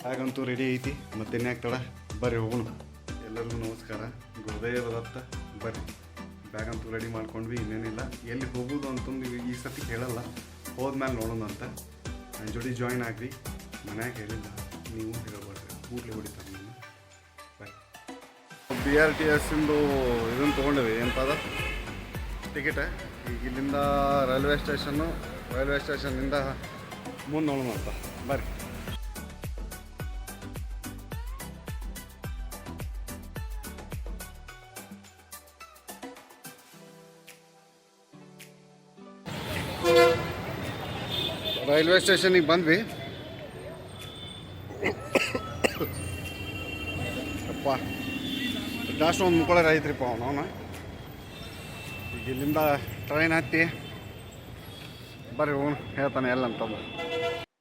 ಹಾಗಂತೂ ready ಐತಿ ಮತ್ತೆ ಇನ್ಯಾಕೆ ತಡ ಬರ್ರಿ ಹೋಗೋಣ. ಎಲ್ಲರಿಗೂ ನಮಸ್ಕಾರ, ಗುರುದೇವ ದತ್ತ. ಬರ್ರಿ, ಬ್ಯಾಗ್ ಅಂತೂ ರೆಡಿ ಮಾಡ್ಕೊಂಡ್ವಿ. ಇನ್ನೇನಿಲ್ಲ, ಎಲ್ಲಿ ಹೋಗೋದು ಅಂತಂದು ಈ ಸತಿ ಹೇಳಲ್ಲ, ಹೋದ್ಮೇಲೆ ನೋಡೋಣ ಅಂತ. ನನ್ನ ಜೋಡಿ ಜಾಯಿನ್ ಆಗ್ರಿ. ಮನ್ಯಾಗ ಹೇಳಿಲ್ಲ, ನೀವು ಹೇಳಬೇಡ್ರಿ, ಕೂಡಲೇ ಹೊಡಿತಾರೆ ನಾನು. ಬಾಯ್. BRTS ಇಂದು ಇದನ್ನು ತೊಗೊಂಡಿವಿ, ಏನಪ್ಪ ಅದ ಟಿಕೆಟ್. ಈಗ ಇಲ್ಲಿಂದ ರೈಲ್ವೆ ಸ್ಟೇಷನ್ನಿಂದ ಮುಂದೆ ನೋಡೋಣ ಅಂತ. ಬರ್ರಿ. ರೈಲ್ವೆ ಸ್ಟೇಷನಿಗೆ ಬಂದ್ವಿ. ಅಪ್ಪ ಜಾಸ್ತಿ ಒಂದು ಮುಕ್ಕೊಳ್ಳೋರು ಐತ್ರಿಪ್ಪ ಅವನು. ಈಗ ಇಲ್ಲಿಂದ ಟ್ರೈನ್ ಹತ್ತಿ ಬರ್ರಿ ಹೋಗೋಣ, ಹೇಳ್ತಾನೆ ಎಲ್ಲ ಅಂತಂದು.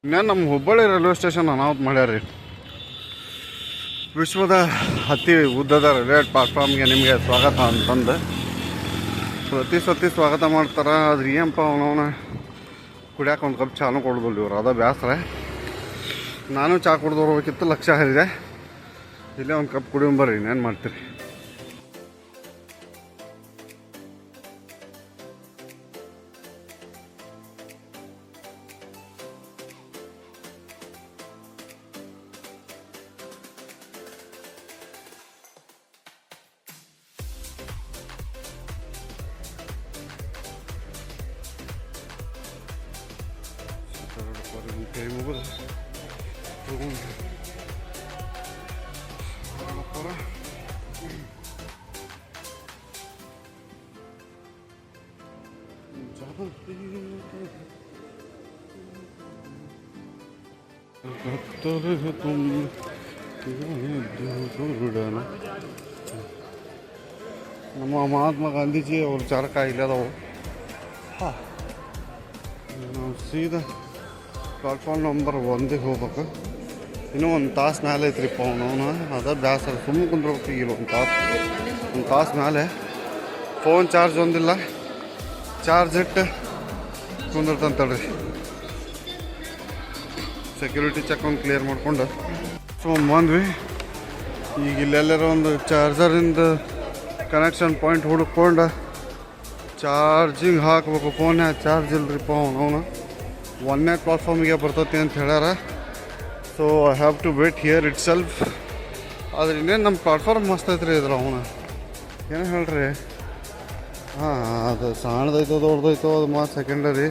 ಇನ್ನೇನು ನಮ್ಮ ಹುಬ್ಬಳ್ಳಿ ರೈಲ್ವೆ ಸ್ಟೇಷನ್ ಅನಾಹುತ ಮಾಡ್ಯಾರ್ರಿ. ವಿಶ್ವದ ಅತಿ ಉದ್ದದ ರೈಲ್ವೆ ಪ್ಲಾಟ್ಫಾರ್ಮ್ಗೆ ನಿಮಗೆ ಸ್ವಾಗತ ಅಂತಂದು ಪ್ರತಿ ಸತಿ ಸ್ವಾಗತ ಮಾಡ್ತಾರೆ. ಆದ್ರೆ ಏನಪ್ಪ ಅವನವನ ಕುಡಿಯೋಕೆ ಒಂದು ಕಪ್ ಚಾನು ಕೊಡೋದಿಲ್ಲ ಇವ್ರು, ಅದ ಬೇಸರ. ನಾನು ಚಹಾ ಕುಡ್ದು ಬರ್ಬೇಕಿತ್ತು, ಲಕ್ಷ ಹರಿದೆ. ಇಲ್ಲೇ ಒಂದು ಕಪ್ ಕುಡಿಯೋಂಬರ್ರಿ, ಇನ್ನೇನು ಮಾಡ್ತೀರಿ. ಕೈ ಮುಗಿದು ನಮ್ಮ ಮಹಾತ್ಮ ಗಾಂಧೀಜಿ ಅವ್ರ ಚಾರಕ ಇಲ್ಲದವು. ನಾವು ಸೀದಾ ಪ್ಲಾಟ್ಫಾರ್ಮ್ ನಂಬರ್ 1ಗೆ ಹೋಗ್ಬೇಕು. ಇನ್ನೂ ಒಂದು ತಾಸು ಮೇಲೆ ಐತ್ರಿಪ್ಪ ಅವನು. ಅದ ಬೇಸರ, ಸುಮ್ಮನೆ ಕುಂದ್ರಬೇಕು. ಈಗ ಒಂದು ತಾಸು ಮೇಲೆ ಫೋನ್ ಚಾರ್ಜ್ ಒಂದಿಲ್ಲ, ಚಾರ್ಜ್ ಇಟ್ಟು ಕುಂದಿರ್ತಂತಳ್ರಿ. ಸೆಕ್ಯೂರಿಟಿ ಚೆಕ್ ಒಂದು ಕ್ಲಿಯರ್ ಮಾಡ್ಕೊಂಡು ಬಂದ್ವಿ. ಈಗ ಇಲ್ಲೆಲ್ಲರ ಒಂದು ಚಾರ್ಜರಿಂದ ಕನೆಕ್ಷನ್ ಪಾಯಿಂಟ್ ಹುಡುಕೊಂಡು ಚಾರ್ಜಿಂಗ್ ಹಾಕ್ಬೇಕು. ಫೋನ್ಯಾಗ ಚಾರ್ಜ್ ಇಲ್ರಿಪ್ಪ ಅವನು. 1ನೇ ಪ್ಲಾಟ್ಫಾರ್ಮಿಗೆ ಬರ್ತೈತಿ ಅಂತ ಹೇಳ್ಯಾರ. So I have to wait here itself. ಆದ್ರೆ ಇನ್ನೇನು ನಮ್ಮ ಪ್ಲಾಟ್ಫಾರ್ಮ್ ಮಸ್ತ್ ಐತ್ರಿ ಇದ್ರ ಅವನು. ಏನೋ ಹೇಳ್ರಿ, ಹಾಂ ಅದು ಸಣ್ಣದೈತೋ ದೊಡ್ಡದೈತೋ ಅದು ಮಾತು ಸೆಕೆಂಡರಿ.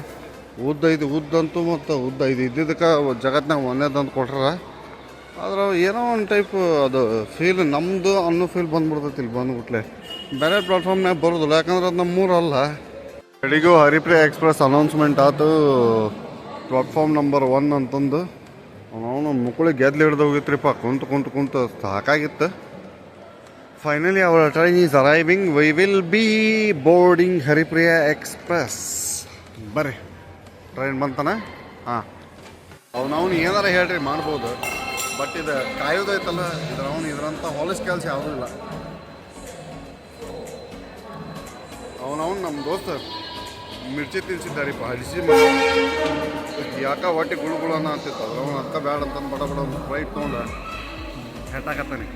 ಉದ್ದಂತೂ ಮತ್ತು ಇದು ಇದ್ದಿದ್ದಕ್ಕೆ ಜಗತ್ನಾಗ ಒಂದೇದಂತ ಕೊಟ್ರ. ಆದ್ರೆ ಏನೋ ಒಂದು ಟೈಪ್ ಅದು ಫೀಲ್ ನಮ್ಮದು ಅನ್ನೋ ಫೀಲ್ ಬಂದ್ಬಿಡ್ತೈತಿ ಇಲ್ಲಿ ಬಂದ್ಬಿಟ್ಲೆ. ಬೇರೆ ಪ್ಲಾಟ್ಫಾರ್ಮ್ನಾಗ ಬರೋದಿಲ್ಲ, ಯಾಕಂದ್ರೆ ಅದು ನಮ್ಮೂರಲ್ಲ. ಬೆಳಿಗ್ಗೆ ಹರಿಪ್ರಿಯಾ ಎಕ್ಸ್ಪ್ರೆಸ್ ಅನೌನ್ಸ್ಮೆಂಟ್ ಆಯ್ತು, ಪ್ಲಾಟ್ಫಾರ್ಮ್ ನಂಬರ್ 1 ಅಂತಂದು. ಅವನು ಮುಕ್ಕಳಿಗೆ ಗೆದ್ಲು ಹಿಡ್ದು ಹೋಗಿತ್ರಿಪ್ಪ, ಕುಂತು ಸಾಕಾಗಿತ್ತು. Finally our train is arriving. We will be boarding Haripriya express. ಬರ್ರಿ, ಟ್ರೈನ್ ಬಂತಾನೆ. ಹಾಂ, ಅವನು ಏನಾರ ಹೇಳ್ರಿ ಮಾಡ್ಬೋದು, ಬಟ್ ಇದು ಕಾಯೋದೈತಲ್ಲ, ಇದ್ರಂಥ ಹೊಲಸ್ ಕೆಲಸ ಯಾವುದೂ ಇಲ್ಲ. ಅವನವನು ನಮ್ಮ ದೋಸ್ತ ಮಿರ್ಚಿ ತಿನ್ಸಿದ್ದಾರಿಪ್ಪ, ಹಡಿಸಿ ಯಾಕ ಹೊಟ್ಟೆ ಗುಳುಗುಳು ಅನ್ನೋ ಅಂತಿತ್ತು. ಅವನು ಅಕ್ಕ ಬ್ಯಾಡ ಅಂತಂದು ಬಡ ಒಂದು ಫ್ಲೈಟ್ ತೊಗೊಂಡು ಹೆಟ್ಟಾಕತ್ತಾನೆ.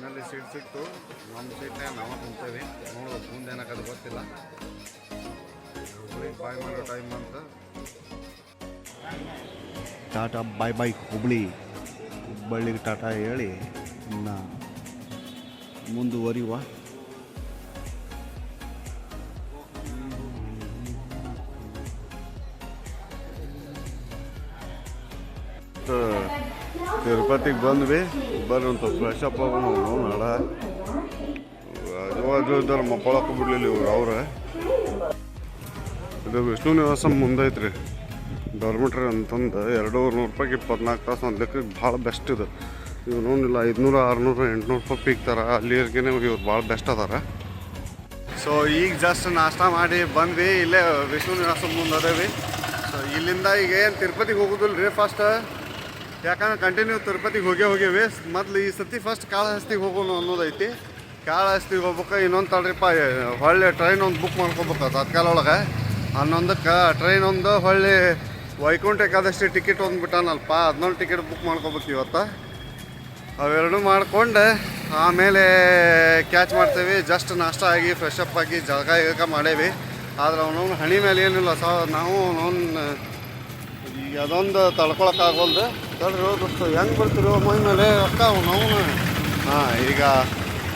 ನಲ್ಲಿ ಸೀಟ್ ಸಿಕ್ತು. ನಮ್ಮ ಸೀಟ್ನಾಗ ನಾವು ಕುಂತೇವಿ. ನೋಡ್ಬೇಕು ಮುಂದೆ ಏನಾಗೋದು ಗೊತ್ತಿಲ್ಲ. ಬಾಯ್ ಮಾಡೋ ಟೈಮ್ ಅಂತ. ಟಾಟಾ ಬಾಯ್ ಬಾಯ್ ಹುಬ್ಬಳ್ಳಿಗೆ ಟಾಟಾ ಹೇಳಿ ಇನ್ನು ಮುಂದುವರಿಯುವ. ತಿರುಪತಿಗೆ ಬಂದ್ವಿ. ಬರ್ರಿ ಒಂದು ಫ್ರೆಶ್ ಅಪ್ ಆಗೋಣ. ನಾಡ ಆಜು ಇದ್ದಾರೆ ಮಕ್ಕಳಕ್ಕೆ ಬಿಡ್ಲಿಲ್ಲ ಇವ್ರು ಅವ್ರೆ. ಇದು ವಿಷ್ಣು ನಿವಾಸ ಮುಂದೈತ್ರಿ. ಡಾರ್ಮಿಟ್ರಿ ಅಂತಂದು 200 ರೂಪಾಯಿಗೆ 24 ತಾಸು ಒಂದು ಲೆಕ್ಕಕ್ಕೆ ಭಾಳ ಬೆಸ್ಟ್ ಇದು. ಇವು ನೋಡಿಲ್ಲ 500, 600, 800 ರೂಪಾಯಿ ಪೀಕ್ತಾರ. ಅಲ್ಲಿರ್ಗೇನೆ ಇವ್ರು ಭಾಳ ಬೆಸ್ಟ್ ಅದಾರ. ಸೊ ಈಗ ಜಸ್ಟ್ ನಾಷ್ಟ ಮಾಡಿ ಬಂದ್ವಿ. ಇಲ್ಲೇ ವಿಷ್ಣು ನಿವಾಸ ಮುಂದೆ ಅದೇವಿ. ಸೊ ಇಲ್ಲಿಂದ ಈಗ ಏನು ತಿರುಪತಿಗೆ ಹೋಗೋದಿಲ್ಲ ರೀ ಫಸ್ಟ್, ಯಾಕಂದ್ರೆ ಕಂಟಿನ್ಯೂ ತಿರುಪತಿಗೆ ಹೋಗೇವಿ. ಮೊದ್ಲು ಈ ಸತಿ ಫಸ್ಟ್ ಕಾಳಹಸ್ತಿಗೆ ಹೋಗೋಣ ಅನ್ನೋದೈತಿ. ಕಾಳಹಸ್ತಿಗೆ ಹೋಗ್ಬೇಕು. ಇನ್ನೊಂದು ತಡ್ರಿಪ್ಪ ಹೊಳ್ಳಿ ಟ್ರೈನ್ ಒಂದು ಬುಕ್ ಮಾಡ್ಕೋಬೇಕು ತತ್ಕಾಲ ಒಳಗೆ 11ಕ್ಕೆ. ಟ್ರೈನ್ ಒಂದು ಹೊಳ್ಳಿ ವೈಕುಂಠ ಏಕಾದಶಿ ಟಿಕೆಟ್ ಒಂದು ಬಿಟ್ಟಾನಲ್ಪ, ಅದನ್ನೊಂದು ಟಿಕೆಟ್ ಬುಕ್ ಮಾಡ್ಕೋಬೇಕು ಇವತ್ತು. ಅವೆರಡು ಮಾಡ್ಕೊಂಡು ಆಮೇಲೆ ಕ್ಯಾಚ್ ಮಾಡ್ತೇವೆ. ಜಸ್ಟ್ ನಾಷ್ಟ ಆಗಿ ಫ್ರೆಶ್ ಅಪ್ ಆಗಿ ಜಳಕ ಮಾಡೇವಿ. ಆದ್ರೆ ಅವನವ್ನು ಹಣಿ ಮೇಲೆ ಏನಿಲ್ಲ ನಾವು ಅವನವ್ನು ಈಗ ಅದೊಂದು ತಡ್ಕೊಳಕ್ಕಾಗೋಲ್ದು. ತಡ್ರಿ ದೋಸ್ತು ಹೆಂಗೆ ಬರ್ತಿರೋ ಮೈ ಮೇಲೆ ಅಕ್ಕ ಅವನವ್ನು. ಹಾಂ, ಈಗ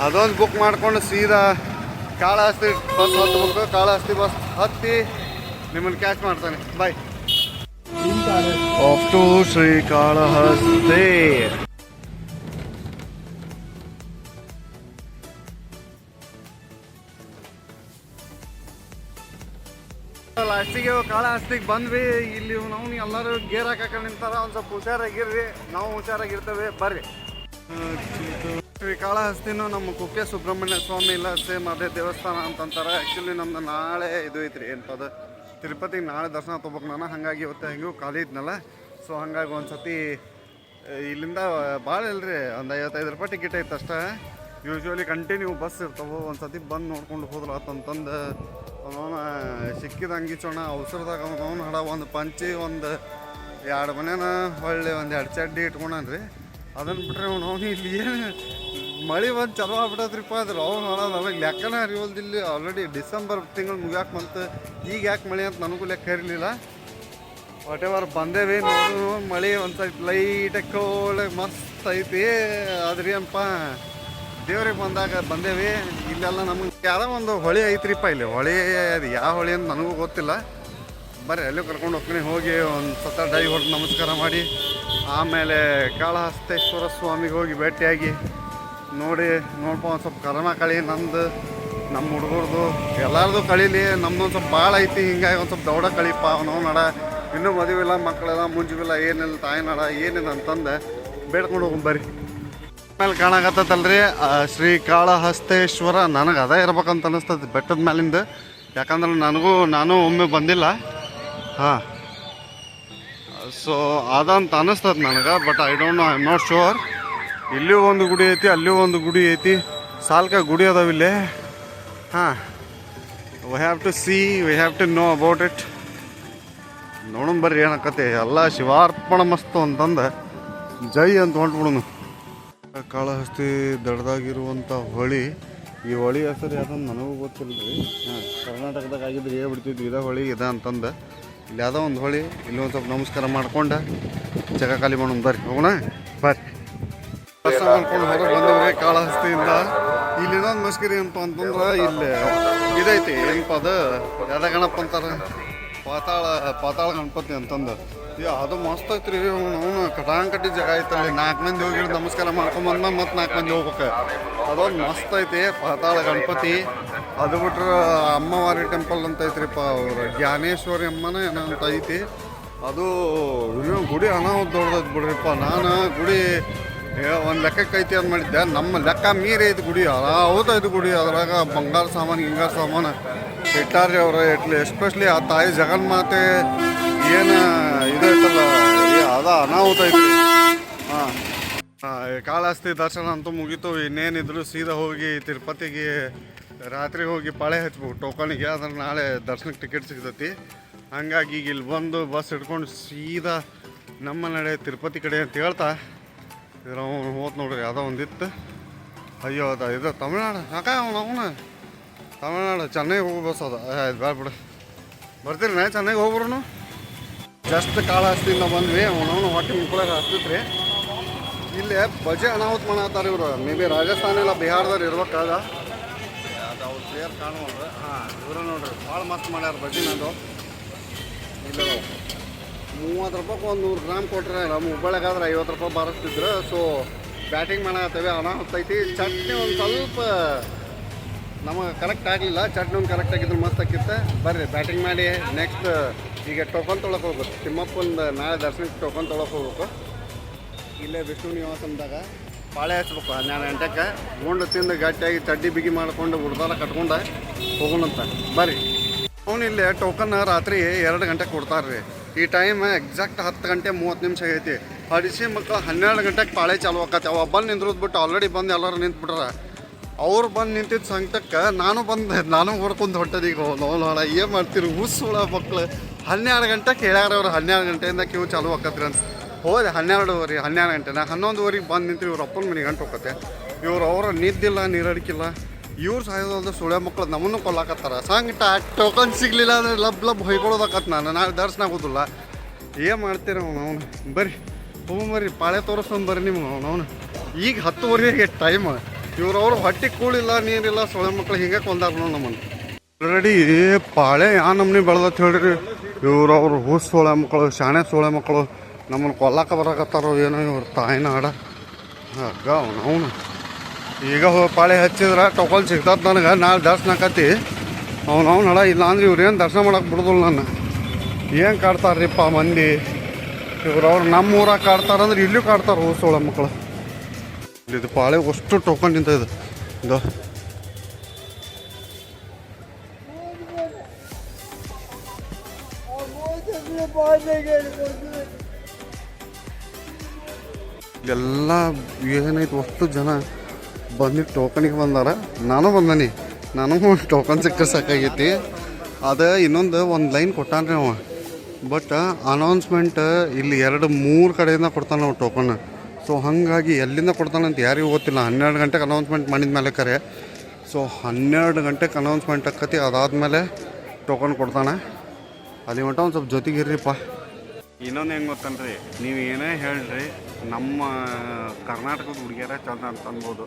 ಅದೊಂದು ಬುಕ್ ಮಾಡ್ಕೊಂಡು ಸೀದಾ ಕಾಳಹಸ್ತಿ ಬಸ್ ಹತ್ಬೇಕು. ಕಾಳಹಸ್ತಿ ಬಸ್ ಹತ್ತಿ ನಿಮ್ಮನ್ನು ಕ್ಯಾಚ್ ಮಾಡ್ತಾನೆ. ಬಾಯ್. Off to Srikalahasti. ಲಾಸ್ಟಿಗೆ ಕಾಳಹಸ್ತಿಗೆ ಬಂದ್ವಿ. ಇಲ್ಲಿ ನಾವು ಎಲ್ಲರೂ ಗೇರ್ ಹಾಕಕ್ಕೆ ನಿಂತಾರ. ಒಂದು ಸ್ವಲ್ಪ ಹುಷಾರಾಗಿರ್ರಿ, ನಾವು ಹುಷಾರಾಗಿರ್ತೇವೆ. ಬರ್ರಿ. ಶ್ರೀಕಾಳಹಸ್ತಿನೂ ನಮ್ಮ ಕುಕ್ಕೆ ಸುಬ್ರಹ್ಮಣ್ಯ ಸ್ವಾಮಿ ಇಲ್ಲ ಸೇಮ್ ಅದೇ ದೇವಸ್ಥಾನ ಅಂತಂತಾರೆ. ಆ್ಯಕ್ಚುಲಿ ನಮ್ದು ನಾಳೆ ಇದು ಐತ್ರಿ ಏನಪ್ಪ ತಿರುಪತಿಗೆ ನಾಳೆ ದರ್ಶನ ತೊಗೋಬೇಕು ನಾನು. ಹಾಗಾಗಿ ಇವತ್ತು ಹೆಂಗೂ ಖಾಲಿ ಇದ್ನಲ್ಲ. ಸೊ ಹಾಗಾಗಿ ಒಂದು ಸತಿ ಇಲ್ಲಿಂದ ಭಾಳ ಇಲ್ರಿ, ಒಂದು 55 ರೂಪಾಯಿ ಟಿಕೆಟ್ ಐತೆ ಅಷ್ಟೇ. ಯೂಶ್ವಲಿ ಕಂಟಿನ್ಯೂ ಬಸ್ ಇರ್ತಾವೆ. ಒಂದು ಸತಿ ಬಂದು ನೋಡ್ಕೊಂಡು ಹೋದ್ರ ಅಂತಂತಂದು ಅವನ ಸಿಕ್ಕಿದ ಅಂಗಿಚೋಣ ಅವಸರದಾಗ ಅವನು ಹಡ ಒಂದು ಪಂಚಿ, ಒಂದು 2 ಮನೇನ ಹೊಳ್ಳಿ ಒಂದು 2 ಚಡ್ಡಿ ಇಟ್ಕೊಂಡ್ರಿ. ಅದನ್ನು ಬಿಟ್ರೆ ಅವನು ಇಲ್ಲಿ ಏನು ಮಳೆ ಬಂದು ಚಲೋ ಆಗ್ಬಿಟ್ಟದ್ರಿಪ್ಪ. ಅದ್ರ ಅವ್ನು ನೋಡೋದು ನನಗೆ ಲೆಕ್ಕನ ಹರಿಯೋಲ್ದಿಲ್ಲಿ. ಆಲ್ರೆಡಿ ಡಿಸೆಂಬರ್ ತಿಂಗಳು ಮುಗ್ಯಾಕೆ ಬಂತು. ಈಗ ಯಾಕೆ ಮಳೆ ಅಂತ ನನಗೂ ಲೆಕ್ಕ ಇರಲಿಲ್ಲ. ವಾಟ್ ಎವರ್ ಬಂದೇವಿ. ನೋಡು ಮಳೆ ಒಂದು ಸ್ವಲ್ಪ ಲೈಟಾಗಿ ಕೋಲ್ಡ್ ಮಸ್ತ್ ಐತಿ. ಆದ್ರಿ ಏನಪ್ಪ ದೇವ್ರಿಗೆ ಬಂದೇವಿ. ಇಲ್ಲೆಲ್ಲ ನಮಗೆ ಯಾವುದೋ ಒಂದು ಹೊಳೆ ಐತ್ರಿಪ್ಪ. ಇಲ್ಲಿ ಹೊಳೆ ಅದು ಯಾವ ಹೊಳೆ ಅಂತ ನನಗೂ ಗೊತ್ತಿಲ್ಲ. ಬರ್ರಿ ಎಲ್ಲೂ ಕರ್ಕೊಂಡು ಹೋಗ್ತೀನಿ. ಹೋಗಿ ಒಂದು ಸತ ಡೈ ಹೊಡೆದು ನಮಸ್ಕಾರ ಮಾಡಿ ಆಮೇಲೆ ಕಾಳಹಸ್ತೇಶ್ವರ ಸ್ವಾಮಿಗೆ ಹೋಗಿ ಭೇಟಿಯಾಗಿ ನೋಡ್ಪ ಒಂದು ಸ್ವಲ್ಪ ಕರೋನಾ ಕಳಿ ನಂದು ನಮ್ಮ ಹುಡುಗರ್ದು ಎಲ್ಲರದು ಕಳೀಲಿ. ನಮ್ದೊಂದು ಸ್ವಲ್ಪ ಭಾಳ ಐತಿ. ಹಿಂಗಾಗಿ ಒಂದು ಸ್ವಲ್ಪ ದೌಡ ಕಳಿಪ್ಪ. ಅವನು ನಡ ಇನ್ನೂ ಮದುವಿಲ್ಲ, ಮಕ್ಕಳೆಲ್ಲ ಮುಂಜಿವಿಲ್ಲ, ಏನಿಲ್ಲ, ತಾಯಿ ನಡ ಏನಿಲ್ಲ ಅಂತಂದು ಬೇಡ್ಕೊಂಡು ಹೋಗಿ ಬರ್ರಿ. ಮೇಲೆ ಕಾಣಕತ್ತಲ್ರಿ ಶ್ರೀಕಾಳಹಸ್ತೇಶ್ವರ. ನನಗೆ ಅದೇ ಇರ್ಬೇಕಂತ ಅನಿಸ್ತದೆ ಬೆಟ್ಟದ ಮೇಲಿಂದ. ಯಾಕಂದ್ರೆ ನಾನು ಒಮ್ಮೆ ಬಂದಿಲ್ಲ. ಹಾಂ, ಸೊ ಅದಂತ ಅನ್ನಿಸ್ತದೆ ನನಗೆ. But I don't know, I am not sure. ಇಲ್ಲಿಯೂ ಒಂದು ಗುಡಿ ಐತಿ, ಅಲ್ಲಿಯೂ ಒಂದು ಗುಡಿ ಐತಿ. ಸಾಲ್ಕ ಗುಡಿ ಅದಾವ ಇಲ್ಲಿ. ಹಾಂ, we have to see, we have to know about it. ನೋಡೋಣ ಬರ್ರಿ ಏನಕ್ಕತ್ತೆ. ಎಲ್ಲ ಶಿವಾರ್ಪಣ ಮಸ್ತು ಅಂತಂದು ಜೈ ಅಂತ ಹೊಂಟ್ಬಿಡೋನು. ಕಾಳಹಸ್ತಿ ದಡದಾಗಿರುವಂಥ ಹೊಳಿ. ಈ ಹೊಳಿ ಹೆಸರು ಯಾವ್ದಂದು ನನಗೂ ಗೊತ್ತಿಲ್ಲ ರೀ. ಹಾಂ, ಕರ್ನಾಟಕದಾಗ ಆಗಿದ್ರೆ ಹೇಳ್ಬಿಡ್ತಿದ್ವಿ ಇದೇ ಹೊಳಿ ಇದೆ ಅಂತಂದು. ಇಲ್ಲಿ ಯಾವುದೋ ಒಂದು ಹೊಳಿ. ಇಲ್ಲಿ ಒಂದು ಸ್ವಲ್ಪ ನಮಸ್ಕಾರ ಮಾಡ್ಕೊಂಡು ಜಾಗ ಖಾಲಿ ಮಾಡೋಣ. ಬರ್ರಿ ಹೋಗೋಣ. ಬರ್ರಿ. ದರ್ಶನ ಮಾಡ್ಕೊಂಡು ಹೊರಗೆ ಬಂದವ್ರಿ ಕಾಳಹಸ್ತಿಯಿಂದ. ಇಲ್ಲಿ ಇನ್ನೊಂದು ಮಸ್ಕಿರಿ ಏನಪ್ಪ ಅಂತಂದ್ರೆ ಇಲ್ಲಿ ಇದೈತಿ ಏನಪ್ಪ ಅದು ಯಾವ್ದ ಗಣಪ ಅಂತಾರೆ, ಪಾತಾಳ ಗಣಪತಿ ಅಂತಂದು. ಅದು ಮಸ್ತ್ ಐತ್ರಿ. ಅವನು ಕಟಾಂಕಟ್ಟಿ ಜಾಗ ಐತಲ್ಲಿ. 4 ಮಂದಿ ಹೋಗಿ ನಮಸ್ಕಾರ ಮಾಡ್ಕೊಂಬಂದ ಮತ್ತು 4 ಮಂದಿ ಹೋಗ್ಬೇಕು. ಅದೊಂದು ಮಸ್ತ್ ಐತಿ ಪಾತಾಳ ಗಣಪತಿ. ಅದು ಬಿಟ್ರೆ ಅಮ್ಮವಾರಿ ಟೆಂಪಲ್ ಅಂತ ಐತ್ರಿಪ್ಪ. ಅವ್ರು ಜ್ಞಾನೇಶ್ವರಿ ಅಮ್ಮನ ಏನೋ ಅಂತ ಐತಿ. ಅದು ಗುಡಿ ಅನಾಹುತ ದೊಡ್ಡದೈತಿ ಬಿಡ್ರಿಪ್ಪ. ನಾನು ಗುಡಿ ಒಂದು ಲೆಕ್ಕಕ್ಕೆ ಐತಿ ಅಂತ ಮಾಡಿದ್ದೆ. ನಮ್ಮ ಲೆಕ್ಕ ಮೀರಿ ಐತಿ ಗುಡಿ. ಹೌದೈದು ಗುಡಿ. ಅದ್ರಾಗ ಬಂಗಾರ ಸಾಮಾನು ಗಿಂಗಾರ ಸಾಮಾನು ಇಟ್ಟಾರ್ರಿ ಅವರು. ಎಸ್ಪೆಷಲಿ ಆ ತಾಯಿ ಜಗನ್ಮಾತೆ ಏನು ಇದು ಐತಲ್ಲ, ಅದು ಅನಾಹುತ ಐತಿ. ಹಾಂ, ಕಾಳಹಸ್ತಿ ದರ್ಶನ ಅಂತೂ ಮುಗೀತು. ಇನ್ನೇನಿದ್ರು ಸೀದಾ ಹೋಗಿ ತಿರುಪತಿಗೆ ರಾತ್ರಿ ಹೋಗಿ ಪಾಳೆ ಹಚ್ಬೇಕು ಟೋಕನಿಗೆ. ಅದ್ರ ನಾಳೆ ದರ್ಶನಕ್ಕೆ ಟಿಕೆಟ್ ಸಿಗ್ತೈತಿ. ಹಂಗಾಗಿ ಈಗ ಇಲ್ಲಿ ಬಂದು ಬಸ್ ಹಿಡ್ಕೊಂಡು ಸೀದಾ ನಮ್ಮ ನಡೆ ತಿರುಪತಿ ಕಡೆ ಅಂತ ಹೇಳ್ತಾ ಇದ್ರ ಅವನು ಹೋತ್ ನೋಡ್ರಿ. ಯಾವುದೋ ಒಂದಿತ್ತು. ಅಯ್ಯೋ ಅದ ಇದು ತಮಿಳ್ನಾಡು. ಯಾಕೆ ಅವನು ತಮಿಳ್ನಾಡು ಚೆನ್ನೈಗೆ ಹೋಗೋ ಬಸ್ ಅದ. ಆಯ್ತು ಬೇಡ ಬಿಡು. ಬರ್ತೀರಿ ನಾ ಚೆನ್ನೈಗೆ ಹೋಗ್ರು. ಜಸ್ಟ್ ಕಾಳಹಸ್ತಿಯಿಂದ ಬಂದ್ವಿ. ಅವನವನು ಹೊಟ್ಟೆ ಮುಕ್ಕೊಳಗೆ ಹತ್ತಿತ್ರಿ. ಇಲ್ಲೇ ಬಜೆ ಅನಾಹುತ ಮಾಡತ್ತಾರೆ ಇವರು. ಮೇ ಬಿ ರಾಜಸ್ಥಾನ ಇಲ್ಲ ಬಿಹಾರದಲ್ಲಿ ಇರ್ಬೇಕಾಗ. ಅದು ಅವ್ರು ಕ್ಲಿಯರ್ ಕಾಣುವಲ್ರಿ. ಹಾಂ, ಇವರು ನೋಡ್ರಿ ಭಾಳ ಮಸ್ತ್ ಮಾಡ್ಯಾರ ಬಜಿನದು. ಇಲ್ಲ 30 ರೂಪಾಯಿ ಒಂದು 100 ಗ್ರಾಮ್ ಕೊಟ್ರೆ ನಮ್ಮ ಹುಬ್ಬಳ್ಳಿಗಾದ್ರೆ 50 ರೂಪಾಯಿ ಬಾರಿಸ್ತಿದ್ರು. ಸೊ ಬ್ಯಾಟಿಂಗ್ ಮಾಡತ್ತೇವೆ, ಅನಾಹುತ ಐತಿ. ಚಟ್ನಿ ಒಂದು ಸ್ವಲ್ಪ ನಮಗೆ ಕರೆಕ್ಟ್ ಆಗಲಿಲ್ಲ, ಚಟ್ನಿ ಒಂದು ಕರೆಕ್ಟ್ ಆಗಿದ್ರೆ ಮಸ್ತ್ ಆಕಿತ್ತು. ಬರ್ರಿ ಬ್ಯಾಟಿಂಗ್ ಮಾಡಿ ನೆಕ್ಸ್ಟ್ ಈಗ ಟೋಕನ್ ತೊಳಕ್ಕೆ ಹೋಗ್ಬೇಕು. ತಿಮ್ಮಪ್ಪಂದು ನಾಳೆ ದರ್ಶನಕ್ಕೆ ಟೋಕನ್ ತೊಳಕ್ಕೆ ಹೋಗ್ಬೇಕು. ಇಲ್ಲೇ ವಿಷ್ಣು ನಿವಾಸಂದಾಗ ಪಾಳೆ ಹಚ್ಬೇಕು 12 ಗಂಟೆಗೆ. ಉಂಡು ತಿಂದು ಗಟ್ಟಿಯಾಗಿ ಚಡ್ಡಿ ಬಿಗಿ ಮಾಡ್ಕೊಂಡು ಉಡ್ದಾರ ಕಟ್ಕೊಂಡು ಹೋಗೋಣಂತ ಬರ್ರಿ. ಅವ್ನು ಇಲ್ಲಿ ಟೋಕನ್ ರಾತ್ರಿ 2 ಗಂಟೆಗೆ ಕೊಡ್ತಾರೆ ರೀ. ಈ ಟೈಮ್ ಎಕ್ಸಾಕ್ಟ್ 10 ಗಂಟೆ 30 ನಿಮಿಷ ಐತಿ. ಅಡಿಸಿ ಮಕ್ಕಳು 12 ಗಂಟೆಗೆ ಪಾಳೆ ಚಾಲು ಆಕತ್ತೆ. ಅವ ಬಂದು ನಿಂದ್ರದ್ ಬಿಟ್ಟು ಆಲ್ರೆಡಿ ಬಂದು ಎಲ್ಲರೂ ನಿಂತ್ಬಿಟ್ರ. ಅವ್ರು ಬಂದು ನಿಂತಿದ್ದ ಸಂಕಟಕ್ಕೆ ನಾನು ಹೊಡ್ಕೊಂಡು ಹೊಟ್ಟದೀಗ ನೋಡೋಣ ಏನು ಮಾಡ್ತೀರಿ ಹುಸುಳ ಮಕ್ಳು. 12 ಗಂಟೆಗೆ ಹೇಳ್ಯಾರ ಅವ್ರು. 12 ಗಂಟೆಯಿಂದ ಕ್ಯೂ ಚಾಲು ಆಕತ್ರಿ ಅಂತ ಹೋದೆ. 12:30 12 ಗಂಟೆನ 11:00 ಬಂದು ನಿಂತ್ರಿ. ಇವ್ರ ಅಪ್ಪನ ಮನೆಗೆ ಗಂಟು ಹೋಗತ್ತೆ. ಇವ್ರು ಅವ್ರ ನಿದ್ದಿಲ್ಲ ನೀರಡಿಕಿಲ್ಲ. ಇವ್ರು ಸಾಯೋದಲ್ದ ಸುಳ್ಯ ಮಕ್ಳು ನಮ್ಮನ್ನು ಕೊಲ್ಲಾಕತ್ತಾರ. ಸಂಕಟ ಟೋಕನ್ ಸಿಗಲಿಲ್ಲ ಅಂದರೆ ಲಬ್ ಹೊಯ್ಕೊಳ್ಳೋದಾಕತ್. ನಾಳೆ ದರ್ಶನ ಆಗೋದಿಲ್ಲ. ಏನು ಮಾಡ್ತೀರ ಅವನು ಬರ್ರಿ ಬರ್ರಿ ಪಾಳೆ ತೋರಿಸ್ಕೊಂಡು ಬರ್ರಿ ನಿಮ್ಗೆ ಅವನು. ಈಗ 10:30 ಟೈಮ್. ಇವ್ರವ್ರು ಹೊಟ್ಟೆ ಕೂಳಿಲ್ಲ ನೀರಿಲ್ಲ ಸುಳ್ಯ ಮಕ್ಳು ಹಿಂಗೆ ಕೊಂದಾರ ನೋಡಿ ನಮ್ಮನ್ನು. ಆಲ್ರೆಡಿ ಪಾಳೆ ಯಾ ನಮ್ನಿ ಬೆಳೆದತ್ ಹೇಳ್ರಿ. ಇವ್ರವ್ರು ಸೋಳೆ ಮಕ್ಕಳು ಶಾಣೆ ಸೋಳೆ ಮಕ್ಕಳು ನಮ್ಮನ್ನು ಕೊಲ್ಲಾಕ ಬರಕತ್ತಾರೋ ಏನೋ ಇವ್ರ ತಾಯಿನ ಆಡ ಹಗ್ಗ ಅವನು. ಈಗ ಪಾಳೆ ಹಚ್ಚಿದ್ರೆ ಟೋಕನ್ ಸಿಗ್ತದೆ ನನಗೆ. ನಾಳೆ ದರ್ಶನ ಆಕತಿ. ಅವ್ನು ಹಡ ಇಲ್ಲ ಅಂದ್ರೆ ಇವ್ರೇನು ದರ್ಶನ ಮಾಡಕ್ಕೆ ಬಿಡೋದಿಲ್ಲ ನನ್ನ. ಏನು ಕಾಡ್ತಾರ್ರಿಪ್ಪ ಮಂದಿ. ಇವ್ರವ್ರು ನಮ್ಮ ಊರಾಗ ಕಾಡ್ತಾರಂದ್ರೆ ಇಲ್ಲೂ ಕಾಡ್ತಾರೆ ಸೋಳೆ ಮಕ್ಕಳು. ಇದು ಪಾಳೆ ಅಷ್ಟು ಟೋಕನ್ ನಿಂತ ಇದು ಎಲ್ಲ ಏನೈತೆ ಅಷ್ಟು ಜನ ಬಂದಿಟ್ಟು ಟೋಕನಿಗೆ ಬಂದಾರ. ನಾನು ಬಂದನಿ. ನನಗೂ ಟೋಕನ್ ಸಿಕ್ಕರೆ ಸಾಕಾಗೈತಿ. ಅದು ಒಂದು ಲೈನ್ ಕೊಟ್ಟಾನ್ರಿ ಅವ. ಬಟ್ ಅನೌನ್ಸ್ಮೆಂಟ್ ಇಲ್ಲಿ 2-3 ಕಡೆಯಿಂದ ಕೊಡ್ತಾನೆ ನಾವು ಟೋಕನ್. ಸೊ ಹಾಗಾಗಿ ಎಲ್ಲಿಂದ ಕೊಡ್ತಾನಂತ ಯಾರಿಗೂ ಗೊತ್ತಿಲ್ಲ. 12 ಗಂಟೆಗೆ ಅನೌನ್ಸ್ಮೆಂಟ್ ಮಾಡಿದ ಮೇಲೆ ಕರೆ. ಸೊ 12 ಗಂಟೆಗೆ ಅನೌನ್ಸ್ಮೆಂಟ್ ಆಕತಿ. ಅದಾದಮೇಲೆ ಟೋಕನ್ ಕೊಡ್ತಾನೆ. ಅಲ್ಲಿ ಮಟ್ಟ ಒಂದು ಸ್ವಲ್ಪ ಜೊತೆಗಿರ್ರಿಪ್ಪ. ಇನ್ನೊಂದು ಹೆಂಗೆ ಗೊತ್ತನ್ರಿ, ನೀವು ಏನೇ ಹೇಳ್ರಿ ನಮ್ಮ ಕರ್ನಾಟಕದ ಹುಡುಗಿಯರ ಚಂದ ಅಂತ ಅನ್ಬೋದು.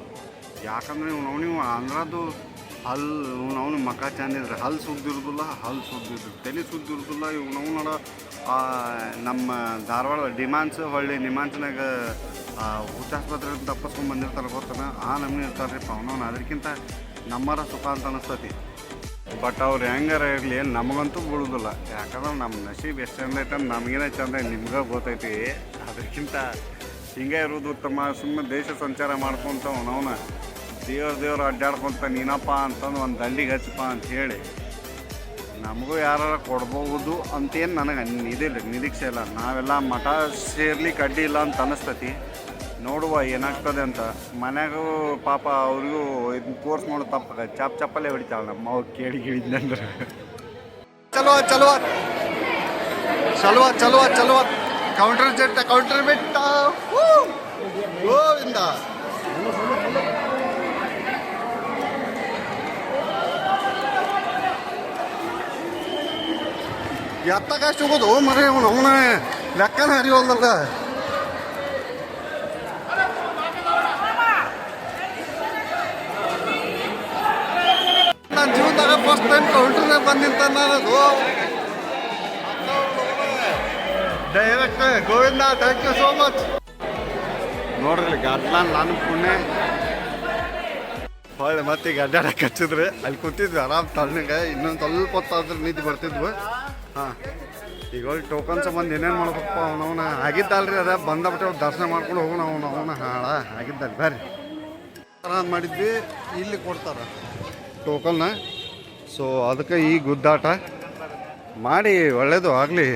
ಯಾಕಂದ್ರೆ ನೀವು ಆಂಧ್ರದ್ದು ಅವ್ನು ಮಕ ಚಂದಿದ್ರೆ ಹಲ್ಲು ಸುದ್ದಿರೋದಿಲ್ಲ ತಲೆ ಸುದ್ದಿರೋದಿಲ್ಲ. ನಾವು ನೋಡ ನಮ್ಮ ಧಾರವಾಡ ಡಿಮಾನ್ಸ್ ಹೊಳ್ಳಿ ನಿಮಾನ್ಸ್ನಾಗ ಹುಚ್ಚಾಸ್ಪತ್ರೆ ತಪ್ಪಿಸ್ಕೊಂಡು ಬಂದಿರ್ತಾರೆ ಗೊತ್ತಾನ. ಆ ನಮ್ಗೆ ಇರ್ತಾರೆ ರೀ ಅವನವ್ನು. ಅದಕ್ಕಿಂತ ನಮ್ಮರ ಸುಖ ಅಂತ ಅನಿಸ್ತತಿ. ಬಟ್ ಅವ್ರು ಹೆಂಗಾರ ಇರಲಿ ನಮಗಂತೂ ಬೀಳೋದಿಲ್ಲ. ಯಾಕಂದ್ರೆ ನಮ್ಮ ನಸೀಬ್ ಎಷ್ಟು ಚಂದ ಐತೆ ಅಂದ್ರೆ ನಮಗೇನೆ ಚಂದ ನಿಮ್ಗೆ ಗೊತ್ತೈತಿ. ಅದಕ್ಕಿಂತ ಹಿಂಗೆ ಇರೋದು ಉತ್ತಮ. ಸುಮ್ಮನೆ ದೇಶ ಸಂಚಾರ ಮಾಡ್ಕೊತ ಅವನವನ ದೇವ್ರು ಅಡ್ಡಾಡ್ಕೊತ ನೀನಪ್ಪ ಅಂತಂದು ಒಂದು ದಂಡಿಗೆ ಹಚ್ಚಪ್ಪ ಅಂತ ಹೇಳಿ ನಮಗೂ ಯಾರು ಕೊಡ್ಬೋದು ಅಂತೇನು ನನಗೆ ನಿರೀಕ್ಷೆ ಇಲ್ಲ. ನಾವೆಲ್ಲ ಮಠ ಸೇರ್ಲಿಕ್ಕೆ ಅಡ್ಡಿ ಇಲ್ಲ ಅಂತ ಅನ್ನಿಸ್ತತಿ. ನೋಡುವ ಏನಾಗ್ತದೆ ಅಂತ. ಮನ್ಯಾಗೂ ಪಾಪ ಅವ್ರಿಗೂ ಇದನ್ನ ಕೋರ್ಸ್ ಮಾಡೋ ತಪ್ಪ ಚಪ್ಪಲ್ಲೇ ಹೊಡಿತಾಳೆ ನಮ್ಮ ಅವ್ರು ಕೇಳಿದ್ನಂದ್ರೆ. ಚಲುವ ಕೌಂಟರ್ ಬಿಟ್ಟ ಗೋವಿಂದ. ಎತ್ತಕಷ್ಟು ಹೋಗೋದು ಮರಿ ಅವನ ಲೆಕ್ಕನ ಹರಿಯೋದಲ್ಲ. ನನ್ನ ಜೀವನದಾಗ ಫಸ್ಟ್ ಟೈಮ್ ಕೌಂಟರ್ನೇ ಬಂದಿತ್ತ ನಾನು. Direct Govinda thank you so much. ನೋಡ್ರಿ ಗಡ್ಲ ನಾನು ಪುಣ್ಯ ಹೊಳ್ಳಿ ಮತ್ತೆ ಈಗ ಅಡ್ಡಾಡಕ್ಕೆ ಹಚ್ಚಿದ್ರೆ ಅಲ್ಲಿ ಕೂತಿದ್ವಿ ಆರಾಮ್ ತಣ್ಣಗೆ. ಇನ್ನೊಂದು ಸ್ವಲ್ಪ ಹೊತ್ತಾದ್ರೆ ನಿದ್ದೆ ಬರ್ತಿದ್ವಿ. ಹಾಂ ಈಗ ಒಳ್ಳೆ ಟೋಕನ್ ಸಂಬಂಧ ಏನೇನು ಮಾಡ್ಬೇಕಪ್ಪ ಅವನವನ ಆಗಿದ್ದಲ್ರಿ. ಅದ ಬಂದಬಿಟ್ಟು ದರ್ಶನ ಮಾಡ್ಕೊಂಡು ಹೋಗೋಣ ಅವನ ಹಾಳ ಆಗಿದ್ದಲ್ಲ. ಬರ್ರಿ ಆರಾಮ್ ಮಾಡಿದ್ವಿ. ಇಲ್ಲಿ ಕೊಡ್ತಾರೆ ಟೋಕನ್ನ. ಸೊ ಅದಕ್ಕೆ ಈ ಗುದ್ದಾಟ ಮಾಡಿ ಒಳ್ಳೇದು ಆಗಲಿ.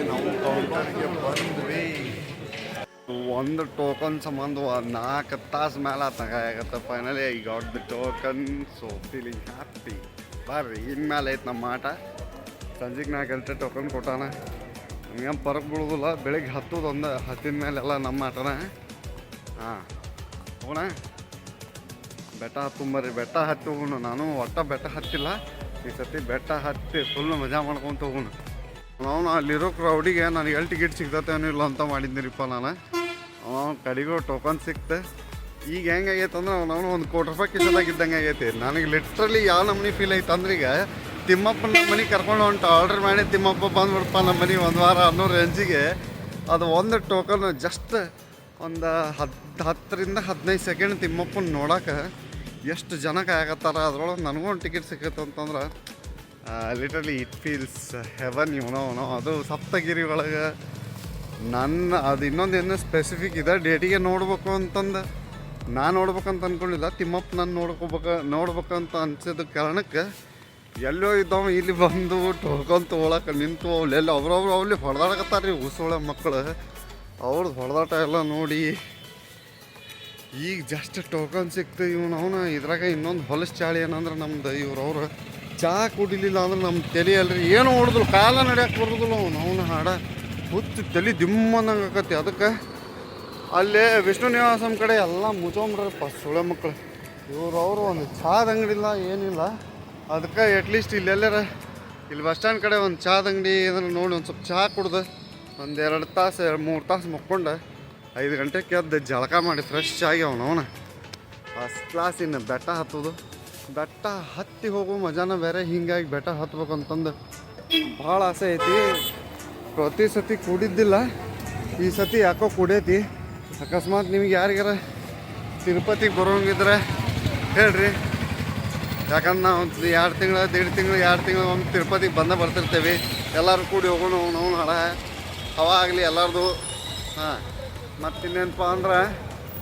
ನಾವು ಕೌಂಟರ್ಗೆ ಬಂದ್ವಿ. ಒಂದು ಟೋಕನ್ ಸಂಬಂಧ 4 ತಾಸು ಮೇಲೆ ತಗಾಗತ್ತೆ. Finally I got the token. So feeling happy. ಬರ್ರಿ ಇನ್ಮೇಲೆ ಐತೆ ನಮ್ಮ ಆಟ. ಸಂಜೆಗೆ 4 ಗಂಟೆ ಟೋಕನ್ ಕೊಟ್ಟಾನ. ನಮ್ಗೇನು ಪರಕ್ ಬೀಳೋದಿಲ್ಲ. ಬೆಳಿಗ್ಗೆ 10 ಮೇಲೆಲ್ಲ ನಮ್ಮ ಆಟನ. ಹಾಂ ಹೋಗೋಣ. ಬೆಟ್ಟ ಹತ್ತುಂಬರ್ರಿ. ಬೆಟ್ಟ ಹತ್ತಿ ಹೋಗೋಣ. ನಾನು ಬೆಟ್ಟ ಹತ್ತಿಲ್ಲ ಈ ಸತಿ. ಬೆಟ್ಟ ಹತ್ತಿ ಫುಲ್ ಮಜಾ ಮಾಡ್ಕೊತ ಹೋಗೋಣ. ನಾವು ಅಲ್ಲಿರೋ ಕ್ರೌಡಿಗೆ ನನಗೆ ಎಲ್ಲಿ ಟಿಕೆಟ್ ಸಿಗ್ತತೇನೋ ಇಲ್ಲ ಅಂತ ಮಾಡಿದ್ದೀನಿಪ್ಪ ನಾನು. ಕಡೆಗೂ ಟೋಕನ್ ಸಿಕ್ತೆ. ಈಗ ಹೆಂಗಾಗೈತೆ ಅಂದ್ರೆ ನಾವು 1 ಕೋಟಿ ರೂಪಾಯಿ ಕಿಸದಾಗಿದ್ದಂಗೆ ಆಗೈತಿ. ನನಗೆ ಲಿಟ್ರಲಿ ಯಾವ ನಮ್ನಿ ಫೀಲ್ ಐತೆ ಅಂದ್ರೆ ಈಗ ತಿಮ್ಮಪ್ಪನ ಮನೆಗೆ ಕರ್ಕೊಂಡು ಹೊಂಟು ಆರ್ಡ್ರ್ ಮಾಡಿ ತಿಮ್ಮಪ್ಪ ಬಂದ್ಬಿಡಪ್ಪ ನಮ್ಮ ಮನೆಗೆ ಒಂದು ವಾರ ಅನ್ನೋ ರೇಂಜಿಗೆ ಅದು ಒಂದು ಟೋಕನ್ ಜಸ್ಟ್ ಒಂದು 10-15 ಸೆಕೆಂಡ್ ತಿಮ್ಮಪ್ಪನ ನೋಡೋಕೆ ಎಷ್ಟು ಜನಕ್ಕೆ ಆಗತ್ತಾರ. ಅದ್ರೊಳಗೆ ನನಗೂ ಒಂದು ಟಿಕೆಟ್ ಸಿಕ್ಕೈತೆ ಅಂತಂದ್ರೆ ಲಿಟರ್ಲಿ ಇಟ್ ಫೀಲ್ಸ್ ಹೆವನ್ ಇವನೋ. ಅದು ಸಪ್ತಗಿರಿ ಒಳಗೆ ಅದು ಇನ್ನೊಂದು ಏನು ಸ್ಪೆಸಿಫಿಕ್ ಇದೆ ಡೇಟಿಗೆ ನೋಡ್ಬೇಕು ಅಂತಂದು ನಾನು ನೋಡ್ಬೇಕಂತ ಅಂದ್ಕೊಂಡಿಲ್ಲ. ತಿಮ್ಮಪ್ಪ ನಾನು ನೋಡ್ಬೇಕಂತ ಅನ್ಸಿದ ಕಾರಣಕ್ಕೆ ಎಲ್ಲೋ ಇದ್ದಾವ ಇಲ್ಲಿ ಬಂದು ಟೋಕನ್ ತೊಗೊಳಕ್ಕೆ ನಿಂತು ಅಲ್ಲೆಲ್ಲ ಅವ್ರವ್ರು ಅಲ್ಲಿ ಹೊಡೆದಾಡಕತ್ತಾರೆ ರೀ ಉಸೋಳ ಮಕ್ಕಳು. ಅವ್ರದ್ದು ಹೊಡೆದಾಟ ಎಲ್ಲ ನೋಡಿ ಈಗ ಜಸ್ಟ್ ಟೋಕನ್ ಸಿಕ್ತು. ಅವನ ಇದ್ರಾಗ ಇನ್ನೊಂದು ಹೊಲಸು ಚಾಳಿ ಏನಂದ್ರೆ ನಮ್ದು ಇವ್ರವ್ರು ಚಹಾ ಕುಡಿಲಿಲ್ಲ ಅಂದ್ರೆ ನಮ್ಮ ತಲೆ ಅಲ್ರಿ ಏನು ಹೊಡೆದ್ರು ಕಾಲ ನಡೆಯಕ್ಕೆ ಬರೋದಿಲ್ಲ ಅವನ ಹಾಡ ಹುಚ್ಚು ತಲೆ ದಿಮ್ಮಂದಂಗೆ ಆಕತಿ. ಅದಕ್ಕೆ ಅಲ್ಲೇ ವಿಷ್ಣು ನಿವಾಸಂ ಕಡೆ ಎಲ್ಲ ಮುಚ್ಚೋಮ್ರಪ್ಪ ಸುಳೆ ಮಕ್ಕಳು. ಇವ್ರವ್ರು ಒಂದು ಚಹಾದ ಅಂಗಡಿ ಇಲ್ಲ ಏನಿಲ್ಲ. ಅದಕ್ಕೆ ಅಟ್ಲೀಸ್ಟ್ ಇಲ್ಲೆಲ್ಲರ ಇಲ್ಲಿ ಬಸ್ ಸ್ಟ್ಯಾಂಡ್ ಕಡೆ ಒಂದು ಚಹಾದ ಅಂಗಡಿ ಇದನ್ನು ನೋಡಿ ಒಂದು ಸ್ವಲ್ಪ ಚಹಾ ಕುಡ್ದು ಒಂದು 2 ತಾಸು 3 ತಾಸು ಮುಕ್ಕೊಂಡು 5 ಗಂಟೆಗೆ ಎದ್ದು ಜಳಕ ಮಾಡಿ ಫ್ರೆಶ್ ಆಗಿ ಅವನ ಫಸ್ಟ್ ಕ್ಲಾಸ್. ಇನ್ನು ಬೆಟ್ಟ ಹತ್ತೋದು, ಬೆಟ್ಟ ಹತ್ತಿ ಹೋಗೋ ಮಜಾನ ಬೇರೆ. ಹೀಗಾಗಿ ಬೆಟ್ಟ ಹತ್ಬೇಕು ಅಂತಂದು ಭಾಳ ಆಸೆ ಐತಿ. ಪ್ರತಿ ಸತಿ ಕುಡಿದ್ದಿಲ್ಲ, ಈ ಸತಿ ಯಾಕೋ ಕುಡಿಯೈತಿ. ಅಕಸ್ಮಾತ್ ನಿಮ್ಗೆ ಯಾರಿಗಾರ ತಿರುಪತಿಗೆ ಬರೋಂಗಿದ್ರೆ ಹೇಳ್ರಿ. ಯಾಕಂದ್ರೆ ನಾವು 2 ತಿಂಗಳು 1.5 ತಿಂಗಳು ಒಮ್ಮೆ ತಿರುಪತಿಗೆ ಬರ್ತಿರ್ತೇವೆ. ಎಲ್ಲರೂ ಕೂಡಿ ಹೋಗೋಣ ನಾವು ಹಾಡ ಹವಾ ಆಗಲಿ ಎಲ್ಲರದು. ಹಾಂ, ಮತ್ತಿನ್ನೇನಪ್ಪ ಅಂದ್ರೆ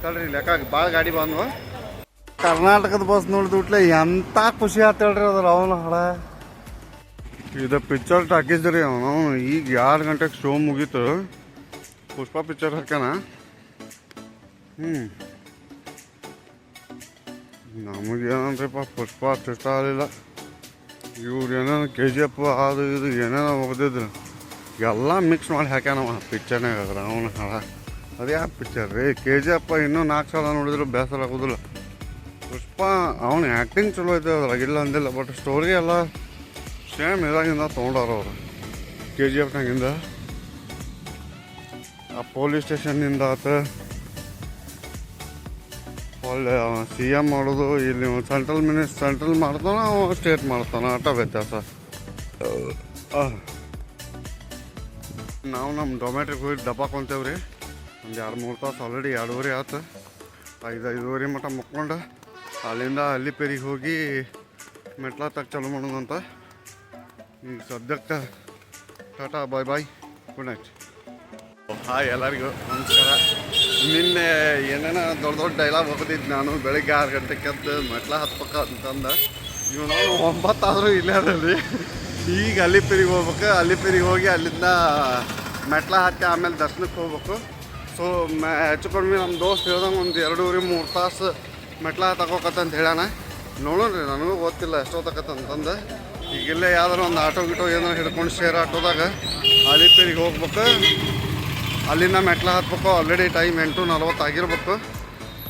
ತಡ್ರಿ ಲೆಕ್ಕ ಭಾಳ ಗಾಡಿ ಬಂದ್ವು. ಕರ್ನಾಟಕದ ಬಸ್ ನೋಡಿದ್ಬಿಟ್ಲೆ ಎಂಥ ಖುಷಿ ಆತ ಹೇಳ್ರಿ ಅದ್ರ ಅವನು ಹಾಡ. ಇದು ಪಿಕ್ಚರ್ ಟಾಕಿಸ್ರಿ ಅವನು. ಈಗ 2 ಗಂಟೆಗೆ ಶೋ ಮುಗೀತು. ಪುಷ್ಪ ಪಿಕ್ಚರ್ ಹಾಕ್ಯಾನ. ನಮಗೇನಂದ್ರಪ್ಪ ಪುಷ್ಪ ಅಷ್ಟು ಇಷ್ಟ ಆಗಲಿಲ್ಲ. ಇವ್ರು ಏನೇನು KGF ಅದು ಇದು ಏನೇನೋ ಒಗ್ದಿದ್ರು ಎಲ್ಲ ಮಿಕ್ಸ್ ಮಾಡಿ ಹಾಕ್ಯಾನವ ಪಿಕ್ಚರ್ನಾಗ. ಅದ್ರ ಅವನ ಹಾಡ ಅದು ಯಾವ ಪಿಕ್ಚರ್ ರೀ? KGF ಇನ್ನೂ 4 ಸಲ ನೋಡಿದ್ರು ಬೇಸರ ಆಗೋದಿಲ್ಲ. ಪುಷ್ಪ ಅವನು ಆ್ಯಕ್ಟಿಂಗ್ ಚಲೋ ಐತೆ ಅದ್ರಾಗ ಇಲ್ಲ ಅಂದಿಲ್ಲ. ಬಟ್ ಸ್ಟೋರಿ ಎಲ್ಲ ಸೇಮ್ ಇದಾಗಿಂದ ತೊಗೊಂಡವ್ರು ಅವರು. KGFನಾಗಿಂದ ಆ ಪೊಲೀಸ್ ಸ್ಟೇಷನ್ನಿಂದ ಆತ ಒಳ್ಳೆ CM ಮಾಡೋದು. ಇಲ್ಲಿ ಸೆಂಟ್ರಲ್ ಮಾಡ್ತಾನೆ, ಅವ ಸ್ಟೇಟ್ ಮಾಡ್ತಾನೆ. ಆಟ ವ್ಯತ್ಯಾಸ. ನಾವು ನಮ್ಮ ಡೊಮೆಟ್ರಿಗೆ ಹೋಗಿ ದಬ್ಬಾಕೊಂತೇವ್ರಿ. ಒಂದು 2-3 ತಾಸು ಆಲ್ರೆಡಿ 2:30 ಆಯ್ತು. 5:30 ಮಟ್ಟ ಮುಕ್ಕೊಂಡು ಅಲ್ಲಿಂದ ಅಲ್ಲಿಪೇರಿಗೆ ಹೋಗಿ ಮೆಟ್ಲ ತಕ್ಕ ಚಾಲೂ ಮಾಡೋದಂತ. ಈಗ ಸದ್ಯಕ್ಕೆ ಟಾಟಾ ಬಾಯ್ ಬಾಯ್, ಗುಡ್ ನೈಟ್. ಹಾಯ್ ಎಲ್ಲರಿಗೂ ನಮಸ್ಕಾರ. ನಿನ್ನೆ ಏನೇನೋ ದೊಡ್ಡ ಡೈಲಾಗ್ ಹೋಗೋದಿದ್ದು ನಾನು. ಬೆಳಗ್ಗೆ 6 ಗಂಟೆಗೆ ಎದ್ದು ಮೆಟ್ಲ ಹತ್ಬೇಕ ಅಂತಂದು ಇವನು 9 ಆದರೂ ಇಲ್ಲೇ ಅದಲ್ಲಿ. ಈಗ ಅಲ್ಲಿಪೇರಿಗೆ ಹೋಗ್ಬೇಕು. ಅಲ್ಲಿಪೇರಿಗೆ ಹೋಗಿ ಅಲ್ಲಿಂದ ಮೆಟ್ಲ ಹತ್ತಿ ಆಮೇಲೆ ದರ್ಶನಕ್ಕೆ ಹೋಗ್ಬೇಕು. ಸೊ ಹೆಚ್ಚು ಕಡಿಮೆ ನಮ್ಮ ದೋಸ್ತ್ ಹೇಳ್ದಂಗೆ ಒಂದು 2-3 ತಾಸು ಮೆಟ್ಲ ತಗೋಕತ್ತಂತ ಹೇಳ್ಯಾನ. ನೋಡೋಣ್ರಿ, ನನಗೂ ಗೊತ್ತಿಲ್ಲ ಎಷ್ಟೊತ್ತಕತ್ತಂತಂದು. ಈಗಿಲ್ಲೇ ಯಾವ್ದಾರು ಒಂದು ಆಟೋ ಗಿಟೋ ಏನಾರು ಹಿಡ್ಕೊಂಡು ಶೇರ್ ಆಟೋದಾಗ ಅಲಿಪೇರಿಗೆ ಹೋಗ್ಬೇಕು. ಅಲ್ಲಿಂದ ಮೆಟ್ಲ ಹತ್ಬೇಕು. ಆಲ್ರೆಡಿ ಟೈಮ್ 8:40 ಆಗಿರ್ಬೇಕು.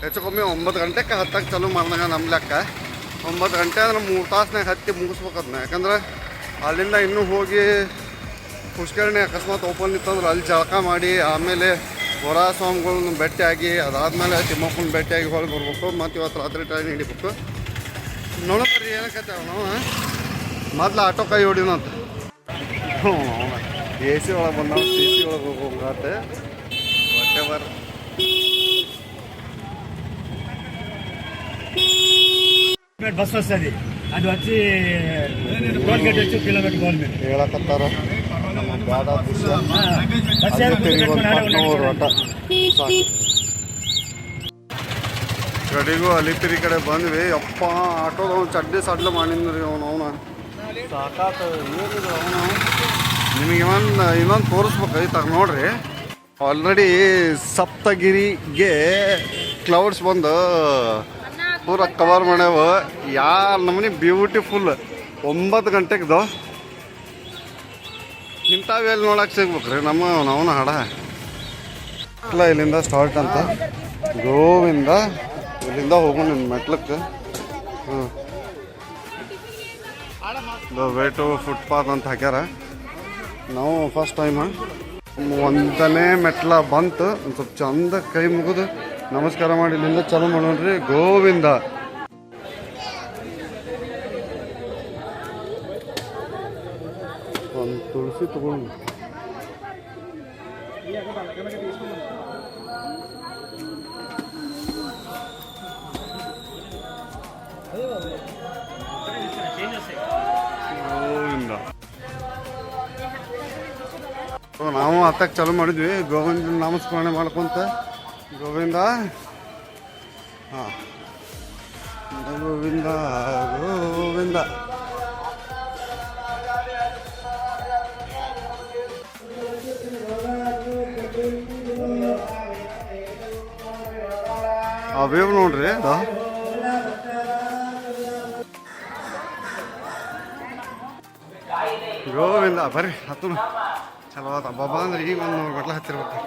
ಹೆಚ್ಚು ಕಮ್ಮಿ 9 ಗಂಟೆಗೆ ಹತ್ತಕ್ಕೆ ಚಾಲೂ ಮಾಡಿದಾಗ ನಮ್ಮ ಲೆಕ್ಕ. 9 ಗಂಟೆ ಅಂದ್ರೆ 3 ತಾಸ್ನಾಗ ಹತ್ತಿ ಮುಗಿಸ್ಬೇಕು ಅದನ್ನ. ಯಾಕಂದ್ರೆ ಅಲ್ಲಿಂದ ಇನ್ನೂ ಹೋಗಿ ಪುಷ್ಕರಣಿ ಅಕಸ್ಮಾತ್ ಓಪನ್ ಇತ್ತಂದ್ರೆ ಅಲ್ಲಿ ಜಳಕ ಮಾಡಿ ಆಮೇಲೆ ಹೊರ ಸ್ವಾಮಿಗಳನ್ನ ಭೇಟಿಯಾಗಿ ಅದಾದಮೇಲೆ ತಿಮ್ಮಪ್ಪನ ಭೇಟಿಯಾಗಿ ಹೊರಗೆ ಬರ್ಬೇಕು. ಮತ್ತು ಇವತ್ತು ರಾತ್ರಿ ಟ್ರೈನ್ ಹಿಡಿಬೇಕು. ನೋಡೋದ್ರಿ ಏನಕ್ಕತ್ತೆ ನಾವು ಮೊದಲು ಆಟೋ ಕೈ ಹೊಡಿನಂತ. AC ಒಳಗೆ ಬಂದವ CC ಒಳಗೆ ಹೋಗತ್ತೆ. What ever. ಬಸ್ ವಸ್ತದೆ ಅದು ಹಚ್ಚಿ ಟೋಲ್ ಗೇಟ್ ಹೆಚ್ಚು ಕಿಲೋಮೀಟರ್ ಗೌರ್ಮೆಂಟ್ ಹೇಳಕತ್ತಾರ. ಬ್ಯಾಡ ಕಡೆಗೂ ಅಲಿಪಿರಿ ಕಡೆ ಬಂದ್ವಿ. ಅಪ್ಪ ಆಟೋದ ಅವ್ನು ಚಡ್ಡಿ ಸಡ್ಲು ಮಾಡಿದ್ರಿ ಅವನು ಸಾಕಾತ. ಏನಿದ್ರು ಅವನು ನಿಮಗೆ ಇನ್ನೊಂದು ತೋರಿಸ್ಬೇಕಾಯ್ತಾಗ ನೋಡ್ರಿ. ಆಲ್ರೆಡಿ ಸಪ್ತಗಿರಿಗೆ ಕ್ಲೌಡ್ಸ್ ಬಂದು ಪೂರ ಕವರ್ ಮಾಡ್ಯಾವ. ಯಾರು ನಮ್ಮನೆ ಬ್ಯೂಟಿಫುಲ್. 9 ಗಂಟೆಗ್ದು ಇಂಥವೆಲ್ಲಿ ನೋಡಕ್ಕೆ ಸಿಗ್ಬೇಕ್ರಿ ಅವನ ಹಾಡ. ಇಲ್ಲಿಂದ ಸ್ಟಾರ್ಟ್ ಅಂತ ಗೋವಿಂದ ಇಲ್ಲಿಂದ ಹೋಗೋಣ ಮೆಟ್ಲಕ್ಕೆ. ವೇ ಟು ಫುಟ್ಪಾತ್ ಅಂತ ಹಾಕ್ಯಾರ. ನಾವು ಫಸ್ಟ್ ಟೈಮ್ 1ನೇ ಮೆಟ್ಲ ಬಂತು. ಒಂದು ಸ್ವಲ್ಪ ಚಂದ ಕೈ ಮುಗಿದು ನಮಸ್ಕಾರ ಮಾಡಿ ಇಲ್ಲಿಂದ ಚಾಲೂ ಮಾಡೋಣ್ರಿ. ಗೋವಿಂದ ಒಂದು ತುಳಸಿ ತಗೊಂಡು ಗೋವಿಂದ. ನಾವು ಹತ್ತಕ್ಕೆ ಚಾಲು ಮಾಡಿದ್ವಿ ಗೋವಿಂದ ನಾಮಸ್ಮರಣೆ ಮಾಡ್ಕೊಂತ ಗೋವಿಂದ. ಹಾಂ, ಗೋವಿಂದ ಗೋವಿಂದ. ಅವೇವ್ ನೋಡ್ರಿ ಅದು ಗೋವಿಂದ. ಬರ್ರಿ ಹತ್ತು ಚಲೋ ಆತ ಬಾಬಾ ಅಂದ್ರೆ ಈಗ ಒಂದು 3 ಮೆಟ್ಲು ಹತ್ತಿರ್ಬೇಕು.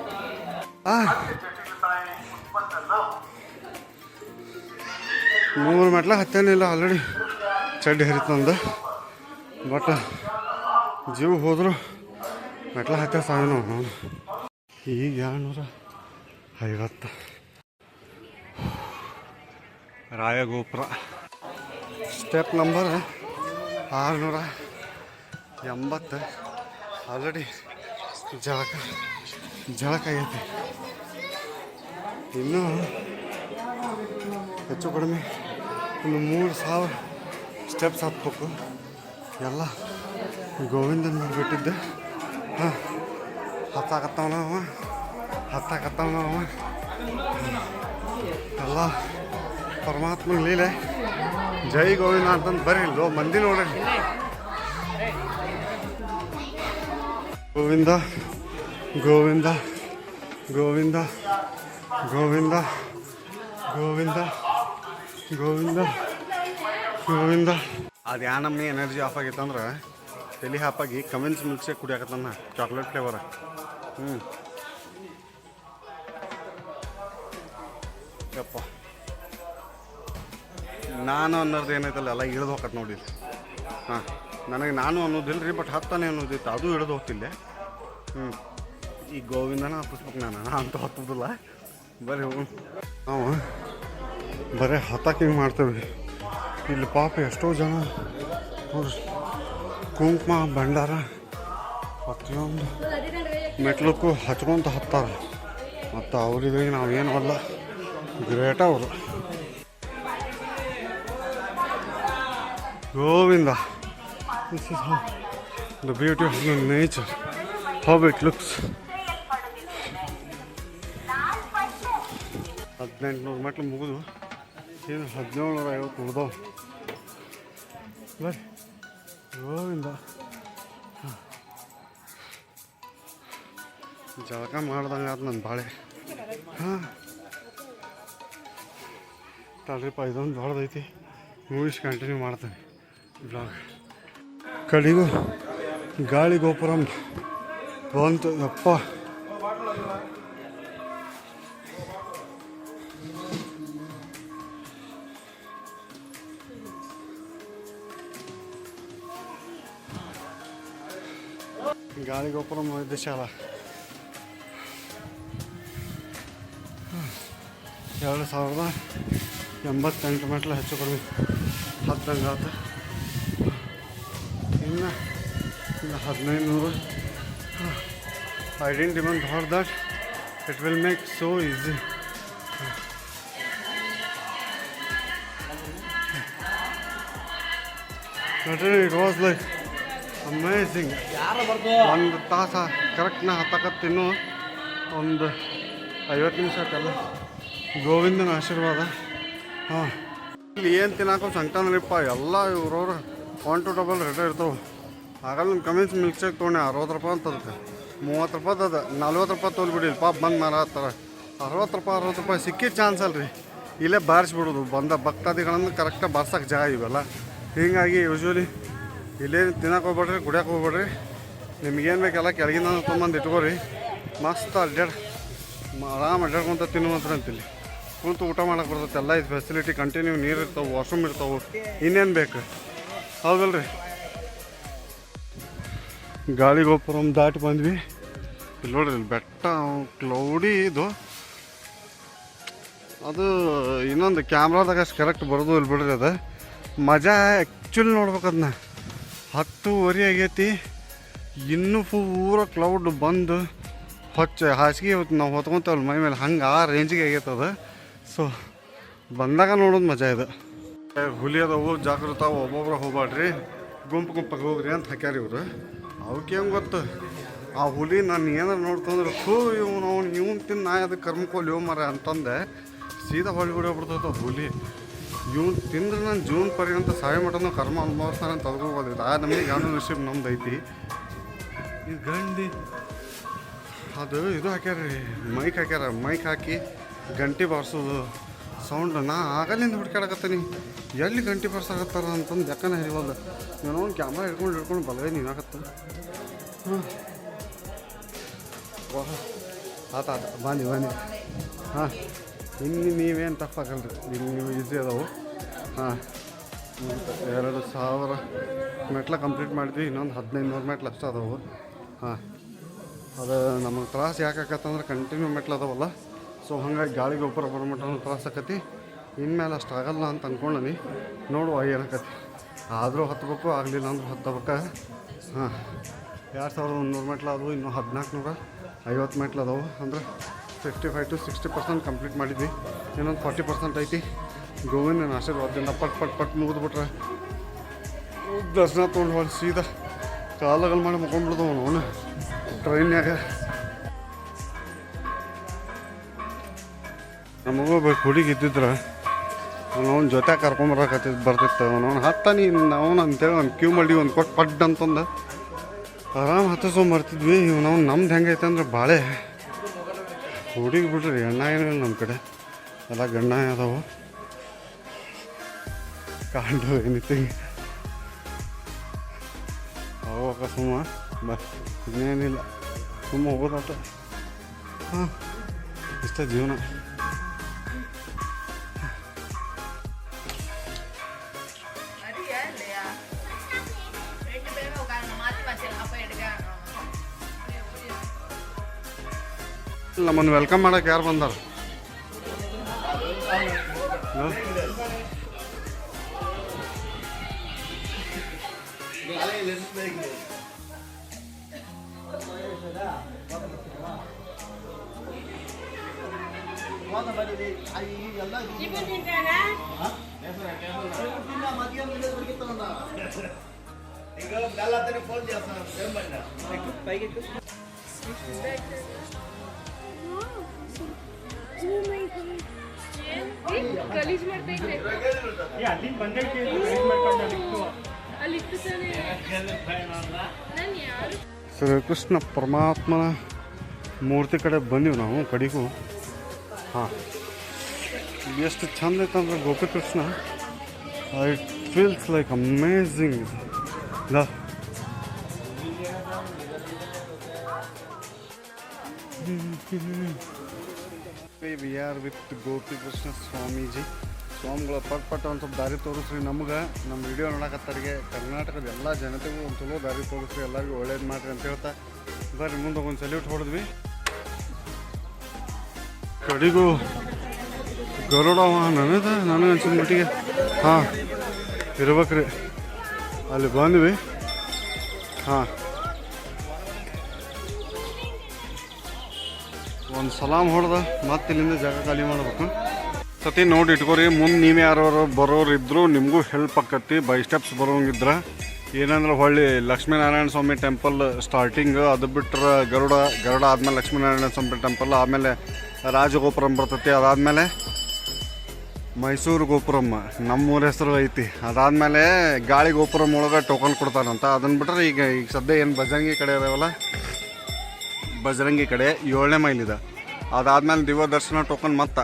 3 ಮೆಟ್ಲು ಹತ್ತೇನಿಲ್ಲ, ಆಲ್ರೆಡಿ ಚಡ್ಡಿ ಹರಿತಂದು. ಬಟ್ ಜೀವ ಹೋದ್ರು ಮೆಟ್ಲು ಹತ್ತ ಸಾವಿರ ನಾವು ಈಗ 250. Rayagopura step number 680. ಆಲ್ರೆಡಿ ಜಳಕ ಆಗೈತೆ. ಇನ್ನೂ ಹೆಚ್ಚು ಕಡಿಮೆ ಒಂದು 3000 ಸ್ಟೆಪ್ಸ್ ಹತ್ಬೇಕು. ಎಲ್ಲ ಗೋವಿಂದನ ಬಿಟ್ಟಿದ್ದೆ. ಹಾಂ, ಹತ್ತಾಕತ್ತಾವ ನಾವು ಎಲ್ಲ ಪರಮಾತ್ಮನ ಲೀಲೆ. ಜೈ ಗೋವಿಂದ ಅಂತಂದು ಬರ್ರಿ ಮಂದಿ ನೋಡ್ರಿ. ಗೋವಿಂದ ಗೋವಿಂದ ಗೋವಿಂದ ಗೋವಿಂದ ಗೋವಿಂದ ಗೋವಿಂದ ಗೋವಿಂದ. ಅದು ಯಾ ನಮ್ಮನೆ ಎನರ್ಜಿ ಆಫ್ ಆಗೈತಂದ್ರೆ ತಲೆ ಹಾಪಾಗಿ ಕಮೆನ್ಸ್ ಮಿಲ್ಕ್ ಶೇಕ್ ಕುಡಿಯಾಕತ್ತಾನ, ಚಾಕ್ಲೇಟ್ ಫ್ಲೇವರ. ಯಪ್ಪ, ನಾನು ಅನ್ನೋದು ಏನೈತಲ್ಲ ಎಲ್ಲ ಇಳಿದು ಹೋಗತ್ತೆ ನೋಡಿ. ಹಾಂ, ನನಗೆ ನಾನು ಅನ್ನೋದಿಲ್ಲ ರೀ, ಬಟ್ ಹತ್ತಾನೆ ಅನ್ನೋದಿತ್ತು, ಅದು ಇಳಿದು ಹೋಗ್ತಿಲ್ಲ. ಈ ಗೋವಿಂದನ ಹತ್ತಿಸ್ಬೇಕು. ನಾನು ಅಂತೂ ಹತ್ತೋದಿಲ್ಲ. ಬರೀ ಹೋಗೋಣ ನಾವು, ಬರೀ ಹತ್ತಕ್ಕೆ ಹಿಂಗೆ ಮಾಡ್ತೇವೆ. ಇಲ್ಲಿ ಪಾಪ ಎಷ್ಟೋ ಜನ ನೋಡ್ರಿ ಕುಂಕುಮ ಭಂಡಾರ ಪ್ರತಿಯೊಂದು ಮೆಟ್ಲಕ್ಕೂ ಹಚ್ಕೊಂತ ಹತ್ತಾರ. ಮತ್ತು ಅವ್ರಿಗೆ ನಾವೇನು ಅಲ್ಲ, ಗ್ರೇಟ್ ಅವರು. Govinda. This is how the beauty of the nature, how it looks. 1800 ಮೆಟ್ಲು ಮುಗಿದು ಏನು 1750 ಉಳಿದವು. ಬರ್ರಿ ಗೋವಿಂದ. ಜಳಕ ಮಾಡ್ದಂಗೆ ಆಯ್ತು ನನ್ನ ಬಾಳೆ. ಹಾಂ, ತಡ್ರಿಪ್ಪ, ಇದೊಂದು ದೊಡ್ಡದೈತಿ. ಮೂವೀಸ್ ಕಂಟಿನ್ಯೂ ಮಾಡ್ತೇನೆ ಬ್ಲಾಗ್. ಕಡೆಗೂ ಗಾಳಿ ಗೋಪುರಂ ಬಂತು. ಯಪ್ಪ, ಗಾಳಿ ಗೋಪುರಂ ವೈದ್ಯಶಾಲ 2088 ಮೆಟ್ಲು ಹೆಚ್ಚು ಕಡಿಮೆ ಹತ್ತಂಗೆ ಆತ. ಇನ್ನು 1500. I didn't even thought that it will make so easy. It was like amazing. ಒಂದು ತಾಸು ಕರೆಕ್ಟ್ನ ಹತ್ತಕತ್ತು. ಇನ್ನೂ ಒಂದು 50 ನಿಮಿಷ ಆಯ್ತಲ್ಲ. ಗೋವಿಂದನ ಆಶೀರ್ವಾದ. ಹಾಂ, ಇಲ್ಲಿ ಏನು ತಿನ್ನಾಕೋ ಸಂಕಟನರಿಪ್ಪ. ಎಲ್ಲ ಇವ್ರವ್ರು 1 to 2 ರೇಟ್ ಇರ್ತಾವೆ. ಆಗಲ್ಲ ನಿಮ್ಮ ಕಮೆನ್ಸ್ ಮಿಲ್ಕ್ ಶೇಕ್ ತೊಗೊಂಡೆ 60 ರೂಪಾಯಿ ಅಂತ ಅದಕ್ಕೆ. 30 ರೂಪಾಯಿ ಅದ, 40 ರೂಪಾಯಿ ತೊಗೊಳ್ಬಿಡಿ. ಪಾಪ ಬಂದು ಮಾರಾಡ್ತಾರ. 60 ರೂಪಾಯಿ ಸಿಕ್ಕಿದ ಚಾನ್ಸ್ ಅಲ್ರಿ. ಇಲ್ಲೇ ಬಾರಿಸ್ಬಿಡೋದು. ಬಂದ ಭಕ್ತಾದಿಗಳನ್ನು ಕರೆಕ್ಟಾಗಿ ಬಾರ್ಸೋಕೆ ಜಾಗ ಇವೆಲ್ಲ. ಹೀಗಾಗಿ ಯೂಶ್ವಲಿ ಇಲ್ಲೇ ತಿನ್ನಕ್ಕೆ ಹೋಗ್ಬೇಡ್ರಿ, ಕುಡಿಯೋಕೆ ಹೋಗ್ಬೇಡ್ರಿ. ನಿಮ್ಗೇನು ಬೇಕೆಲ್ಲ ಕೆಳಗಿಂದ ತೊಗೊಂಬಂದು ಇಟ್ಕೋರಿ. ಮಸ್ತ್ ಆರಾಮ್ ಅಡ್ಡಾಡ್ಕೊಂತ ತಿನ್ನುವಂತ ಅಂತಿಲ್ಲಿ ಕುಂತು ಊಟ ಮಾಡಕ್ಕೆ ಬರ್ತೈತೆ. ಎಲ್ಲ ಇದು ಫೆಸಿಲಿಟಿ ಕಂಟಿನ್ಯೂ. ನೀರು ಇರ್ತಾವೆ, ವಾಶ್ರೂಮ್ ಇರ್ತಾವೆ, ಇನ್ನೇನು ಬೇಕು, ಹೌದಲ್ರಿ. ಗಾಳಿ ಗೋಪುರಂ ದಾಟಿ ಬಂದ್ವಿ. ಇಲ್ಲಿ ನೋಡ್ರಿ, ಇಲ್ಲಿ ಬೆಟ್ಟ ಕ್ಲೌಡಿ ಇದು. ಅದು ಇನ್ನೊಂದು ಕ್ಯಾಮ್ರಾದಾಗ ಅಷ್ಟು ಕರೆಕ್ಟ್ ಬರೋದು ಇಲ್ಲಿ ಬಿಡ್ರಿ. ಅದು ಮಜಾ ಆ್ಯಕ್ಚುಲಿ ನೋಡ್ಬೇಕು. ಅದನ್ನ 10:30 ಆಗೈತಿ. ಇನ್ನೂ ಪೂರ ಕ್ಲೌಡ್ ಬಂದು ಹಾಸಿಗೆ ನಾವು ಹೊತ್ಕೊಂತೇವಲ್ಲ ಮೈ ಮೇಲೆ ಹಂಗೆ ಆ ರೇಂಜಿಗೆ ಆಗೈತದ. ಸೊ ಬಂದಾಗ ನೋಡೋದು ಮಜಾ ಇದೆ. ಹುಲಿ ಅದಾವು ಜಾಗೃತ, ಒಬ್ಬೊಬ್ರು ಹೋಗ್ಬೇಡ್ರಿ, ಗುಂಪಾಗಿ ಹೋಗ್ರಿ ಅಂತ ಹಾಕ್ಯಾರ ಇವ್ರು. ಅವಕ್ಕೆ ಹೆಂಗೆ ಗೊತ್ತು ಆ ಹುಲಿ ನಾನು ಏನಾರು ನೋಡ್ತಂದ್ರೆ ಇವ್ನು ತಿಂದು ನಾ ಅದಕ್ಕೆ ಕರ್ಮಕೋಲಿ ಮರ ಅಂತಂದೆ ಸೀದಾ ಹೊಳ್ಳಿ ಬಿಡೋಗ್ಬಿಡ್ತೈತೆ ಹುಲಿ. ಇವ್ನು ತಿಂದ್ರೆ ನಾನು ಜೀವನ ಪರ್ಯಂತ ಸಾಯ ಮಟನೂ ಕರ್ಮ ಅನುಭವಿಸ್ತಾನೆ ಅಂತ ತಗೋಬೋದಿಲ್ಲ. ಆ ನಮಗೆ ಯಾರು ನಶೀಬ್ ನಮ್ದು ಐತಿ. ಈ ಗಂಡಿ ಅದು ಇದು ಹಾಕ್ಯಾರ, ಮೈಕ್ ಹಾಕಿ ಗಂಟೆ ಬಾರಿಸೋದು ಸೌಂಡ್. ನಾ ಆಗಲ್ಲಿಂದ ಹುಡ್ಕಾಡಕತ್ತೀನಿ ಎಲ್ಲಿ ಗಂಟೆ ಬಾರ್ಸಾಕತ್ತಾರ ಅಂತಂದು ಯಾಕನ ಹೇಳಿವಲ್ಲ. ಏನೋ ಒಂದು ಕ್ಯಾಮ್ರಾ ಹಿಡ್ಕೊಂಡು ಬಲಗೈ ನೀನಾಕತ್ತ. ಹಾಂ ಆತ ಬನ್ನಿ ಹಾಂ. ಇನ್ನು ನೀವೇನು ತಪ್ಪಾಗಲ್ರಿ, ನೀವು ಈಸಿ ಅದಾವು. ಹಾಂ 2000 ಮೆಟ್ಲ ಕಂಪ್ಲೀಟ್ ಮಾಡಿದ್ವಿ, ಇನ್ನೊಂದು 1500 ಮೆಟ್ಲು ಅಷ್ಟೇ ಅದಾವು. ಹಾಂ ಅದು ನಮಗೆ ತ್ರಾಸ ಯಾಕಾಕತ್ತಂದ್ರೆ ಕಂಟಿನ್ಯೂ ಮೆಟ್ಲು ಅದಾವಲ್ಲ. ಸೊ ಹಂಗಾಗಿ ಗಾಳಿ ಗೊಬ್ಬರ ಬರೋಮಟ್ಟ ತ್ರಾಸ ಆಕತಿ. ಇನ್ಮೇಲೆ ಅಷ್ಟು ಆಗಲ್ಲ ಅಂತ ಅಂದ್ಕೊಂಡನಿ, ನೋಡುವ ಏನಾಕತಿ. ಆದರೂ ಹತ್ಬೇಕು, ಆಗಲಿಲ್ಲ ಅಂದ್ರೆ ಹತ್ತಬೇಕು. ಹಾಂ 2100 ಮೆಟ್ಲು ಅದಾವು, ಇನ್ನೂ 1450 ಮೆಟ್ಲು ಅದಾವು. ಅಂದ್ರೆ 55 to 60% ಕಂಪ್ಲೀಟ್ ಮಾಡಿದ್ವಿ. ಇನ್ನೊಂದು 40% ಐತಿ. ಗೋವಿಂದ ಆಶೀರ್ವಾದದಿಂದ ಪಟ್ ಮುಗಿದ್ಬಿಟ್ರೆ ದರ್ಶನ ತೊಗೊಂಡು ಹೊಳಿ ಸೀದಾ ಕಾಲಗಲ್ ಮಾಡಿ ಮುಕೊಂಡ್ಬಿಡ್ದವ ಅವನು ಟ್ರೈನ್ಯಾಗ. ನಮಗೂ ಬೇಕು ಹುಡುಗಿ ಇದ್ದಿದ್ರೆ ಅವನ ಜೊತೆ ಬರ್ತಿತ್ತು. ಅವನು ಹತ್ತಾನಿ ಅವನು ಅಂತೇಳಿ ಒಂದು ಕ್ಯೂ ಮಾಡಿ ಒಂದು ಕೊಟ್ಟು ಪಡ್ ಅಂತಂದು ಆರಾಮ್ ಹತ್ತಿಸ್ಕೊಂಬರ್ತಿದ್ವಿ. ಇವನವ್ನು ನಮ್ದು ಹೆಂಗೈತೆ ಅಂದ್ರೆ ಬಾಳೆ ಹುಡುಗಿ ಬಿಡ್ರಿ, ಎಣ್ಣ ಏನಿಲ್ಲ ನಮ್ಮ ಕಡೆ ಎಲ್ಲ ಗಣ್ಣ ಅದಾವು. ಕಾಂಡು ಎನಿಥಿಂಗ್ ಅವಾಗ ಸುಮ್ಮ ಇನ್ನೇನಿಲ್ಲ, ಸುಮ್ಮ ಹೋಗೋದಾಟ. ಹಾಂ ಇಷ್ಟ ಜೀವನ. ನಮ್ಮನ್ನು ವೆಲ್ಕಮ್ ಮಾಡಕ್ಕೆ ಯಾರು ಬಂದಾರ? ಗಲೀಜ್ ಮಾಡ್ತೈತೆ ಶ್ರೀಕೃಷ್ಣ ಪರಮಾತ್ಮನ ಮೂರ್ತಿ ಕಡೆ ಬಂದೀವಿ ನಾವು ಕಡೆಗೂ. ಹಾಂ ಎಷ್ಟು ಚಂದ ಐತಂದ್ರೆ Gopikrishna, it feels like amazing. We are with Gopikrishna Swamiji. ಸ್ವಾಮಿಗಳ ಪಟ್ ಒಂದು ಸ್ವಲ್ಪ ದಾರಿ ತೋರಿಸ್ರಿ ನಮ್ಗೆ, ನಮ್ಮ ವಿಡಿಯೋ ನೋಡಕತ್ತರಿಗೆ ಕರ್ನಾಟಕದ ಎಲ್ಲ ಜನತೆಗೂ ಒಂದು ಚಲೋ ದಾರಿ ತೋರಿಸ್ರಿ, ಎಲ್ಲರಿಗೂ ಒಳ್ಳೇದು ಮಾಡಿರಿ ಅಂತ ಹೇಳ್ತಾ ಬರ್ರಿ ಮುಂದೆ ಒಂದು ಸಲ್ಯೂಟ್ ಹೊಡೆದ್ವಿ. ಕಡೆಗೂ ಗರುಡ ವಾಹನ ನನಗೆ ಅನ್ಸಿದ ಮಟ್ಟಿಗೆ ಹಾಂ ಇರ್ಬೇಕ್ರಿ. ಅಲ್ಲಿ ಬಂದ್ವಿ. ಹಾಂ ಒಂದು ಸಲಾಮ್ ಹೊಡೆದ ಮತ್ತೆ ಇಲ್ಲಿಂದ ಜಾಗ ಖಾಲಿ ಮಾಡ್ಬೇಕು. ಸತಿ ನೋಡಿ ಇಟ್ಕೋರಿ, ಮುಂದೆ ನೀವು ಯಾರು ಬರೋರು ಇದ್ದರೂ ನಿಮಗೂ ಹೆಲ್ಪ್ ಆಕತಿ. ಬೈ ಸ್ಟೆಪ್ಸ್ ಬರೋಂಗಿದ್ರೆ ಏನಂದ್ರೆ ಹೊಳ್ಳಿ ಲಕ್ಷ್ಮೀನಾರಾಯಣ ಸ್ವಾಮಿ ಟೆಂಪಲ್ ಸ್ಟಾರ್ಟಿಂಗ್, ಅದು ಬಿಟ್ಟರೆ ಗರುಡ ಆದಮೇಲೆ ಲಕ್ಷ್ಮೀನಾರಾಯಣ ಸ್ವಾಮಿ ಟೆಂಪಲ್, ಆಮೇಲೆ ರಾಜಗೋಪುರಂ ಬರ್ತೈತಿ, ಅದಾದಮೇಲೆ ಮೈಸೂರು ಗೋಪುರಂ ನಮ್ಮೂರ ಹೆಸರು ಐತಿ, ಅದಾದಮೇಲೆ ಗಾಳಿ ಗೋಪುರಂ ಒಳಗೆ ಟೋಕನ್ ಕೊಡ್ತಾರಂತ. ಅದನ್ನು ಬಿಟ್ಟರೆ ಈಗ ಸದ್ಯ ಏನು ಬಜರಂಗಿ ಕಡೆ ಇದಾವಲ್ಲ, ಬಜರಂಗಿ ಕಡೆ 7ನೇ ಮೈಲಿದೆ. ಅದಾದಮೇಲೆ ದಿವ್ಯ ದರ್ಶನ ಟೋಕನ್ ಮತ್ತು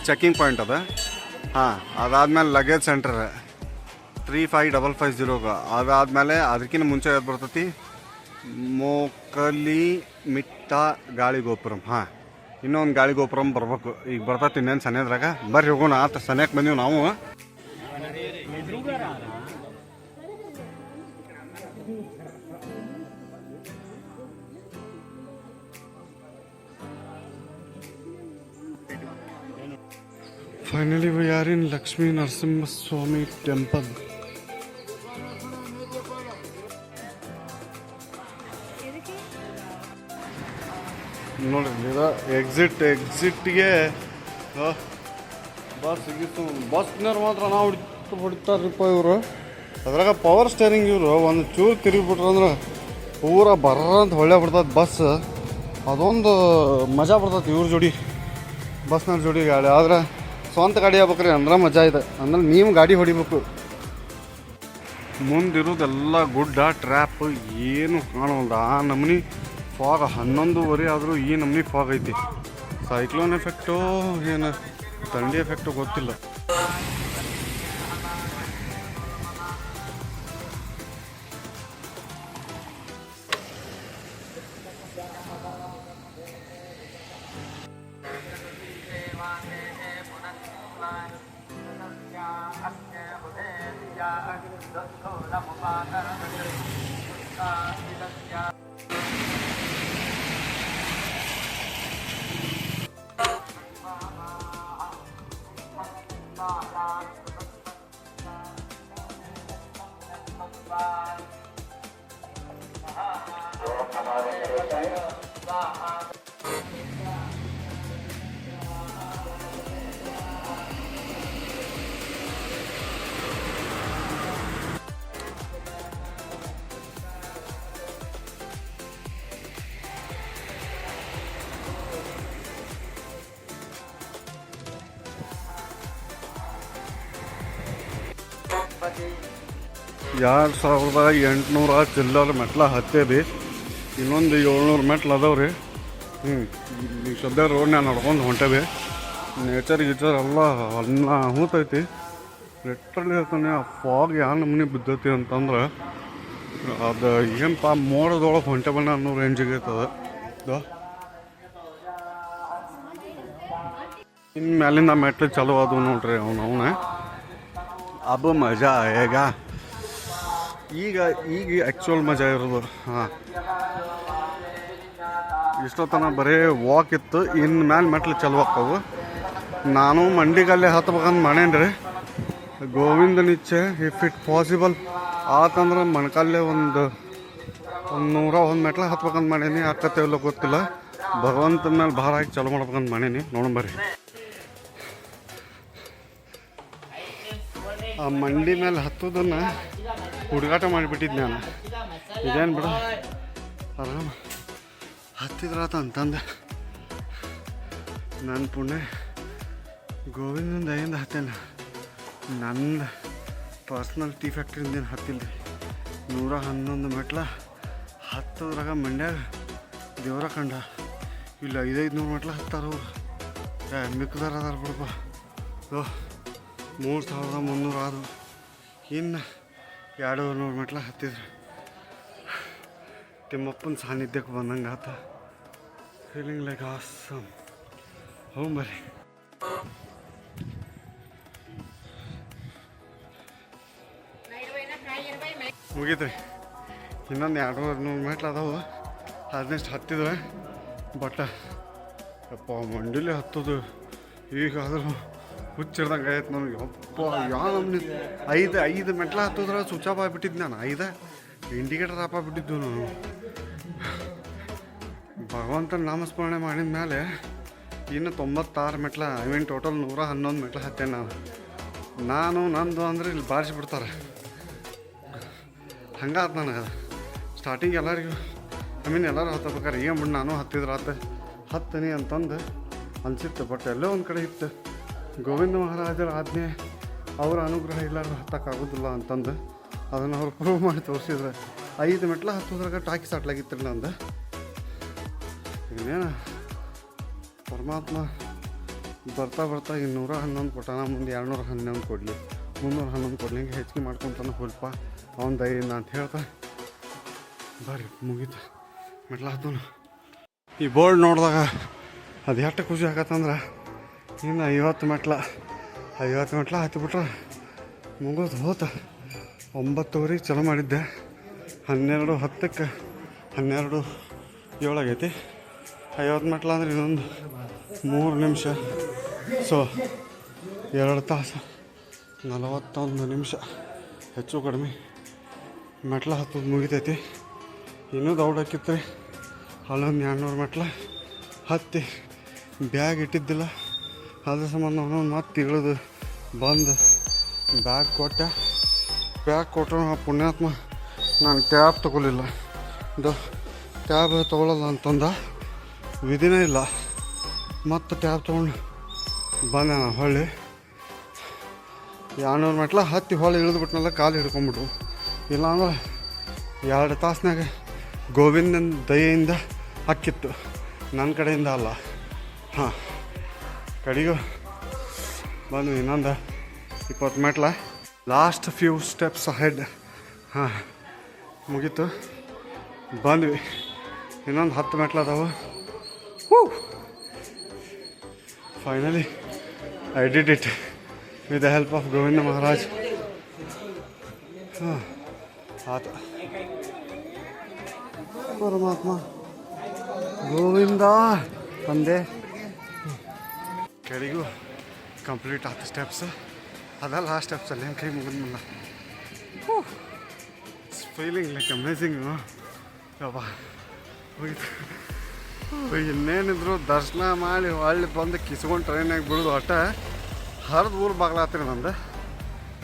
ಚೆಕಿಂಗ್ ಪಾಯಿಂಟ್ ಅದ. ಹಾಂ ಅದಾದಮೇಲೆ ಲಗೇಜ್ ಸೆಂಟರ್ 35550. ಅದಾದಮೇಲೆ ಅದಕ್ಕಿಂತ ಮುಂಚೆ ಯಾವ್ದು ಬರ್ತೈತಿ, ಮೋಕಲಿ ಮಿಟ್ಟ ಗಾಳಿ ಗೋಪುರಂ. ಹಾಂ ಇನ್ನೊಂದು ಗಾಳಿ ಗೋಪುರಂ ಬರ್ಬೇಕು, ಈಗ ಬರ್ತೈತಿ ಇನ್ನೇನು ಸನೇದ್ರಾಗ. ಬರ್ರಿ ಹೋಗೋಣ, ಆತ ಸನೇಕ್ಕೆ ಬಂದೀವಿ ನಾವು. Finally we are in Lakshmi Narasimha Swami temple. ನೋಡ್ರಿ ಇದು ಎಕ್ಸಿಟ್ಗೆ ಬಸ್ ಸಿಗಿತ್ತು. ಬಸ್ನವ್ರು ಮಾತ್ರ ನಾವು ಹೊಡಿತಾರ್ರಿಪ್ಪ ಇವರು. ಅದ್ರಾಗ ಪವರ್ ಸ್ಟೇರಿಂಗ್ ಇವರು ಒಂದು ಚೂರು ತಿರುಗಿಬಿಟ್ರು ಅಂದ್ರೆ ಪೂರ ಬರ್ರ ಅಂತ ಹೊಳ್ಳೆ ಬಿಡ್ತದೆ ಬಸ್. ಅದೊಂದು ಮಜಾ ಬರ್ತದೆ ಇವ್ರ ಜೋಡಿ, ಬಸ್ನವ್ರ ಜೋಡಿ ಗಾಡಿ. ಆದ್ರೆ ಸ್ವಂತ ಗಾಡಿ ಆಗ್ಬೇಕ್ರಿ ಅಂದ್ರೆ ಮಜಾ ಇದೆ. ಅಂದ್ರೆ ನೀವು ಗಾಡಿ ಹೊಡಿಬೇಕು. ಮುಂದಿರೋದೆಲ್ಲ ಗುಡ್ಡ ಟ್ರ್ಯಾಪ್ ಏನು ಕಾಣೋಲ್ಲ. ಆ ನಮ್ನಿ ಫಾಗ್ 11:30 ಆದರೂ ಈ ನಮ್ನಿ ಫಾಗ್ ಐತಿ. ಸೈಕ್ಲೋನ್ ಎಫೆಕ್ಟು ಏನು ಥಂಡಿ ಎಫೆಕ್ಟು ಗೊತ್ತಿಲ್ಲ. ಎರಡು 2800 ಚಿಲ್ಲರ ಮೆಟ್ಲ ಹತ್ತೇವಿ. ಇನ್ನೊಂದು 700 ಮೆಟ್ಲು ಅದಾವೆ ರೀ. ಈಗ ಸದ್ಯ ರೋಡ್ನ್ಯಾಗ ನಡ್ಕೊಂಡು ಹೊಂಟೇವಿ. ನೇಚರ್ ಗೀಚರ್ ಎಲ್ಲ ಹೂತೈತಿ. ಲಿಟ್ರಲಿ ಹೇಳ್ತಾನೆ ಆ ಫಾಗ್ ಯಾವ ನಮೂನಿ ಬಿದ್ದೈತಿ ಅಂತಂದ್ರೆ ಅದು ಏನಪ್ಪ ಮೋಡದೊಳಗೆ ಹೊಂಟೇಬಣ್ಣ ಅನ್ನೋ ರೇಂಜಿಗೆ ಇರ್ತದೆ. ಇನ್ನು ಮ್ಯಾಲಿಂದ ಮೆಟ್ಲು ಚಲೋ ಅದು ನೋಡ್ರಿ ಅವನೇ ಅಬ್ಬ ಮಜಾ ಈಗ ಈಗ ಆ್ಯಕ್ಚುಯಲ್ ಮಜಾ ಇರೋದು. ಹಾಂ, ಇಷ್ಟೊತ್ತನ ಬರೀ ವಾಕ್ ಇತ್ತು. ಇನ್ನು ಮ್ಯಾಲೆ ಮೆಟ್ಲು ಚಲೋ ಆಕ್ಕವು. ನಾನು ಮಂಡಿಗಲ್ಲೇ ಹತ್ಬೇಕಂತ ಮಾಡೇನಿ ರೀ. ಗೋವಿಂದನ ಇಚ್ಛೆ. ಇಫ್ ಇಟ್ ಪಾಸಿಬಲ್ ಆತಂದ್ರೆ ಮೊಣಕಾಲೇ ಒಂದು 101 ಮೆಟ್ಲು ಹತ್ಬೇಕಂತ ಮಾಡೀನಿ. ಅಕ್ಕತ್ತೇವಲ್ಲ ಗೊತ್ತಿಲ್ಲ. ಭಗವಂತನ ಮೇಲೆ ಭಾರ ಹಾಕಿ ಚಲೋ ಮಾಡ್ಬೇಕಂತ ಮಾಡೀನಿ. ನೋಡಂಬರ್ರಿ. ಆ ಮಂಡಿ ಮೇಲೆ ಹತ್ತೋದನ್ನು ಹುಡುಗಾಟ ಮಾಡಿಬಿಟ್ಟಿದ್ದೆ ನಾನು. ಇದೇನು ಬಿಡ ಆರಾಮ ಹತ್ತಿದ್ರಾತ ಅಂತಂದು ನನ್ನ ಪುಣ್ಯ ಗೋವಿಂದನ ದಯಿಂದ ಹತ್ತೇನೆ. ನನ್ನ ಪರ್ಸ್ನಲ್ ಟೀ ಫ್ಯಾಕ್ಟ್ರಿಯಿಂದ ಹತ್ತಿಲ್ಲ. 111 ಮೆಟ್ಲ ಹತ್ತೋದ್ರಾಗ ಮಂಡ್ಯಾಗ ದೇವ್ರ ಕಂಡ. ಇಲ್ಲ 500 ಮೆಟ್ಲ ಹತ್ತಾರವ್ರು. ಮಿಕ್ಕದಾರ ಅದಾರ ಬಿಡಪ್ಪ. 3300 ಆದವು. ಇನ್ನು 200 ಮೆಟ್ಲ ಹತ್ತಿದ್ರು. ತಿಮ್ಮಪ್ಪನ ಸಾನ್ನಿಧ್ಯಕ್ಕೆ ಬಂದಂಗೆ ಆತ. Feeling like awesome. ಹ್ಞೂ ಬರ್ರಿ. ಮುಗೀತ್ರಿ. ಇನ್ನೊಂದು 200 ಮೆಟ್ಲು ಅದಾವೆ. ಅದನ್ನೆಷ್ಟು ಹತ್ತಿದ್ರೆ ಬಟ್ ಯಪ್ಪ ಮಂಡಿಲಿ ಹತ್ತೋದು ಈಗಾದರೂ ಹುಚ್ಚಿಡ್ದಂಗೆ ಆಯ್ತು ನನಗೆ. ಅಪ್ಪ ಯಾವ ನಮ್ನಿ 5 ಮೆಟ್ಲ ಹತ್ತೋದ್ರೆ ಸ್ವಿಚ್ ಆಫ್ ಆಗಿಬಿಟ್ಟಿದ್ದು ನಾನು. 5 ಇಂಡಿಕೇಟರ್ ಆಫ್ ಆಗಿಬಿಟ್ಟಿದ್ದು ನಾನು. ಭಗವಂತನ ನಾಮಸ್ಮರಣೆ ಮಾಡಿದ ಮೇಲೆ ಇನ್ನು 96 ಮೆಟ್ಲ ಟೋಟಲ್ 111 ಮೆಟ್ಲ ಹತ್ತೇನೆ ನಾನು. ನಂದು ಅಂದ್ರೆ ಇಲ್ಲಿ ಬಾರಿಸಿಬಿಡ್ತಾರೆ. ಹಂಗಾತ ನನಗೆ ಅದು ಸ್ಟಾರ್ಟಿಂಗ್ ಎಲ್ಲರಿಗೂ ಎಲ್ಲರೂ ಹತ್ತಬೇಕಾರೆ ಏನು ಬಿಡು ನಾನು ಹತ್ತಿದ್ರೆ ಹತ್ತನಿ ಅಂತಂದು ಅನಿಸಿತ್ತು. ಬಟ್ ಎಲ್ಲೋ ಒಂದು ಕಡೆ ಇತ್ತು ಗೋವಿಂದ ಮಹಾರಾಜರ ಆಜ್ಞೆ, ಅವರ ಅನುಗ್ರಹ ಇಲ್ಲಾರ್ದು ಹತ್ತಕ್ಕಾಗೋದಿಲ್ಲ ಅಂತಂದು ಅದನ್ನು ಅವ್ರು ಪ್ರೂವ್ ಮಾಡಿ ತೋರಿಸಿದ್ರೆ 5 ಮೆಟ್ಲ ಹತ್ತೋದ್ರಾಗ ಟಾಕಿ ಸಾಟ್ಲಾಗಿತ್ತು ನಂದು. ಇನ್ನೇನು ಪರಮಾತ್ಮ ಬರ್ತಾ ಈ 111 ಕೊಟ್ಟಾನ. ಮುಂದೆ 211 ಕೊಡಲಿ, 311 ಕೊಡಲಿ, ಹಿಂಗೆ ಹೆಚ್ಚಿಗೆ ಮಾಡ್ಕೊತಾನೆ ಸ್ವಲ್ಪ ಅವನ ದಯಿಂದ ಅಂತ ಹೇಳ್ತಾ ಬರ್ರಿ ಮುಗೀತು. ಮೆಟ್ಲ ಹತ್ತೋನು. ಈ ಬೋರ್ಡ್ ನೋಡಿದಾಗ ಅದು ಎಷ್ಟು ಖುಷಿ ಆಗತ್ತಂದ್ರೆ ಇನ್ನು 50 ಮೆಟ್ಲ ಹತ್ತಿಬಿಟ್ರೆ ಮುಗಿದು ಹೋತ. 9:00 ಚಲೋ ಮಾಡಿದ್ದೆ. 12:10 12:07 ಆಗೈತಿ. 50 ಮೆಟ್ಲ ಅಂದ್ರೆ ಇನ್ನೊಂದು 3 ನಿಮಿಷ. ಸೊ 2 ತಾಸು 41 ನಿಮಿಷ ಹೆಚ್ಚು ಕಡಿಮೆ ಮೆಟ್ಲ ಹತ್ತೋದು ಮುಗಿತೈತಿ. ಇನ್ನೂ ದೌಡ್ ಹಾಕಿತ್ತು ರೀ. ಅಲ್ಲೊಂದು 200 ಮೆಟ್ಲ ಹತ್ತಿ ಬ್ಯಾಗ್ ಇಟ್ಟಿದ್ದಿಲ್ಲ, ಅದ್ರ ಸಂಬಂಧ ಅವನು ಮತ್ತೆ ಇಳಿದು ಬಂದು ಬ್ಯಾಗ್ ಕೊಟ್ಟೆ. ಬ್ಯಾಗ್ ಕೊಟ್ಟರು ಆ ಪುಣ್ಯಾತ್ಮ ನಾನು ಟ್ಯಾಬ್ ತೊಗೊಲಿಲ್ಲ, ಇದು ಟ್ಯಾಬ್ ತೊಗೊಳ್ಳಲ್ಲ ಅಂತಂದ. ವಿಧಿನೇ ಇಲ್ಲ, ಮತ್ತು ಟ್ಯಾಬ್ ತೊಗೊಂಡು ಬಂದೆ ನಾನು ಹೊಳ್ಳಿ 200 ಮೆಟ್ಲ ಹತ್ತಿ ಹೊಳ್ಳಿ ಇಳಿದ್ಬಿಟ್ನಲ್ಲ, ಕಾಲು ಹಿಡ್ಕೊಂಬಿಟ್ರು. ಇಲ್ಲಾಂದ್ರೆ 2 ತಾಸ್ನಾಗ ಗೋವಿಂದನ ದಯೆಯಿಂದ ಹಕ್ಕಿತ್ತು, ನನ್ನ ಕಡೆಯಿಂದ ಅಲ್ಲ. ಹಾಂ, ಕಡೆಗೂ ಬಂದು ಇನ್ನೊಂದು 20 ಮೆಟ್ಲ, ಲಾಸ್ಟ್ ಫ್ಯೂ ಸ್ಟೆಪ್ಸ್ ಹೆಡ್. ಹಾಂ, ಮುಗೀತು, ಬಂದ್ವಿ. ಇನ್ನೊಂದು 10 ಮೆಟ್ಲು ಅದಾವೆ. Finally I did it with the help of Govinda Maharaj. ಹಾಂ, ಆತ ಪರಮಾತ್ಮ ಗೋವಿಂದ ಅಂದೆ. ಕೆಳಗೂ ಕಂಪ್ಲೀಟ್ ಆತ ಸ್ಟೆಪ್ಸ್. ಅದಲ್ಲ ಆ ಸ್ಟೆಪ್ಸಲ್ಲಿ ಏನು ಕೈ ಮುಗಿದ್ಮಲ್ಲ. It's feeling like amazing. ಯವ್ವ ಹೋಗಿತ್ತು. ಇನ್ನೇನಿದ್ರು ದರ್ಶನ ಮಾಡಿ ಹೊಳ್ಳಿ ಬಂದು ಕಿಸ್ಕೊಂಡು ಟ್ರೈನಾಗ ಬಿಡೋದು ಒಟ್ಟ ಹರಿದು ಊರು ಬಾಗ್ಲಾತ್ರಿ ನಂದು.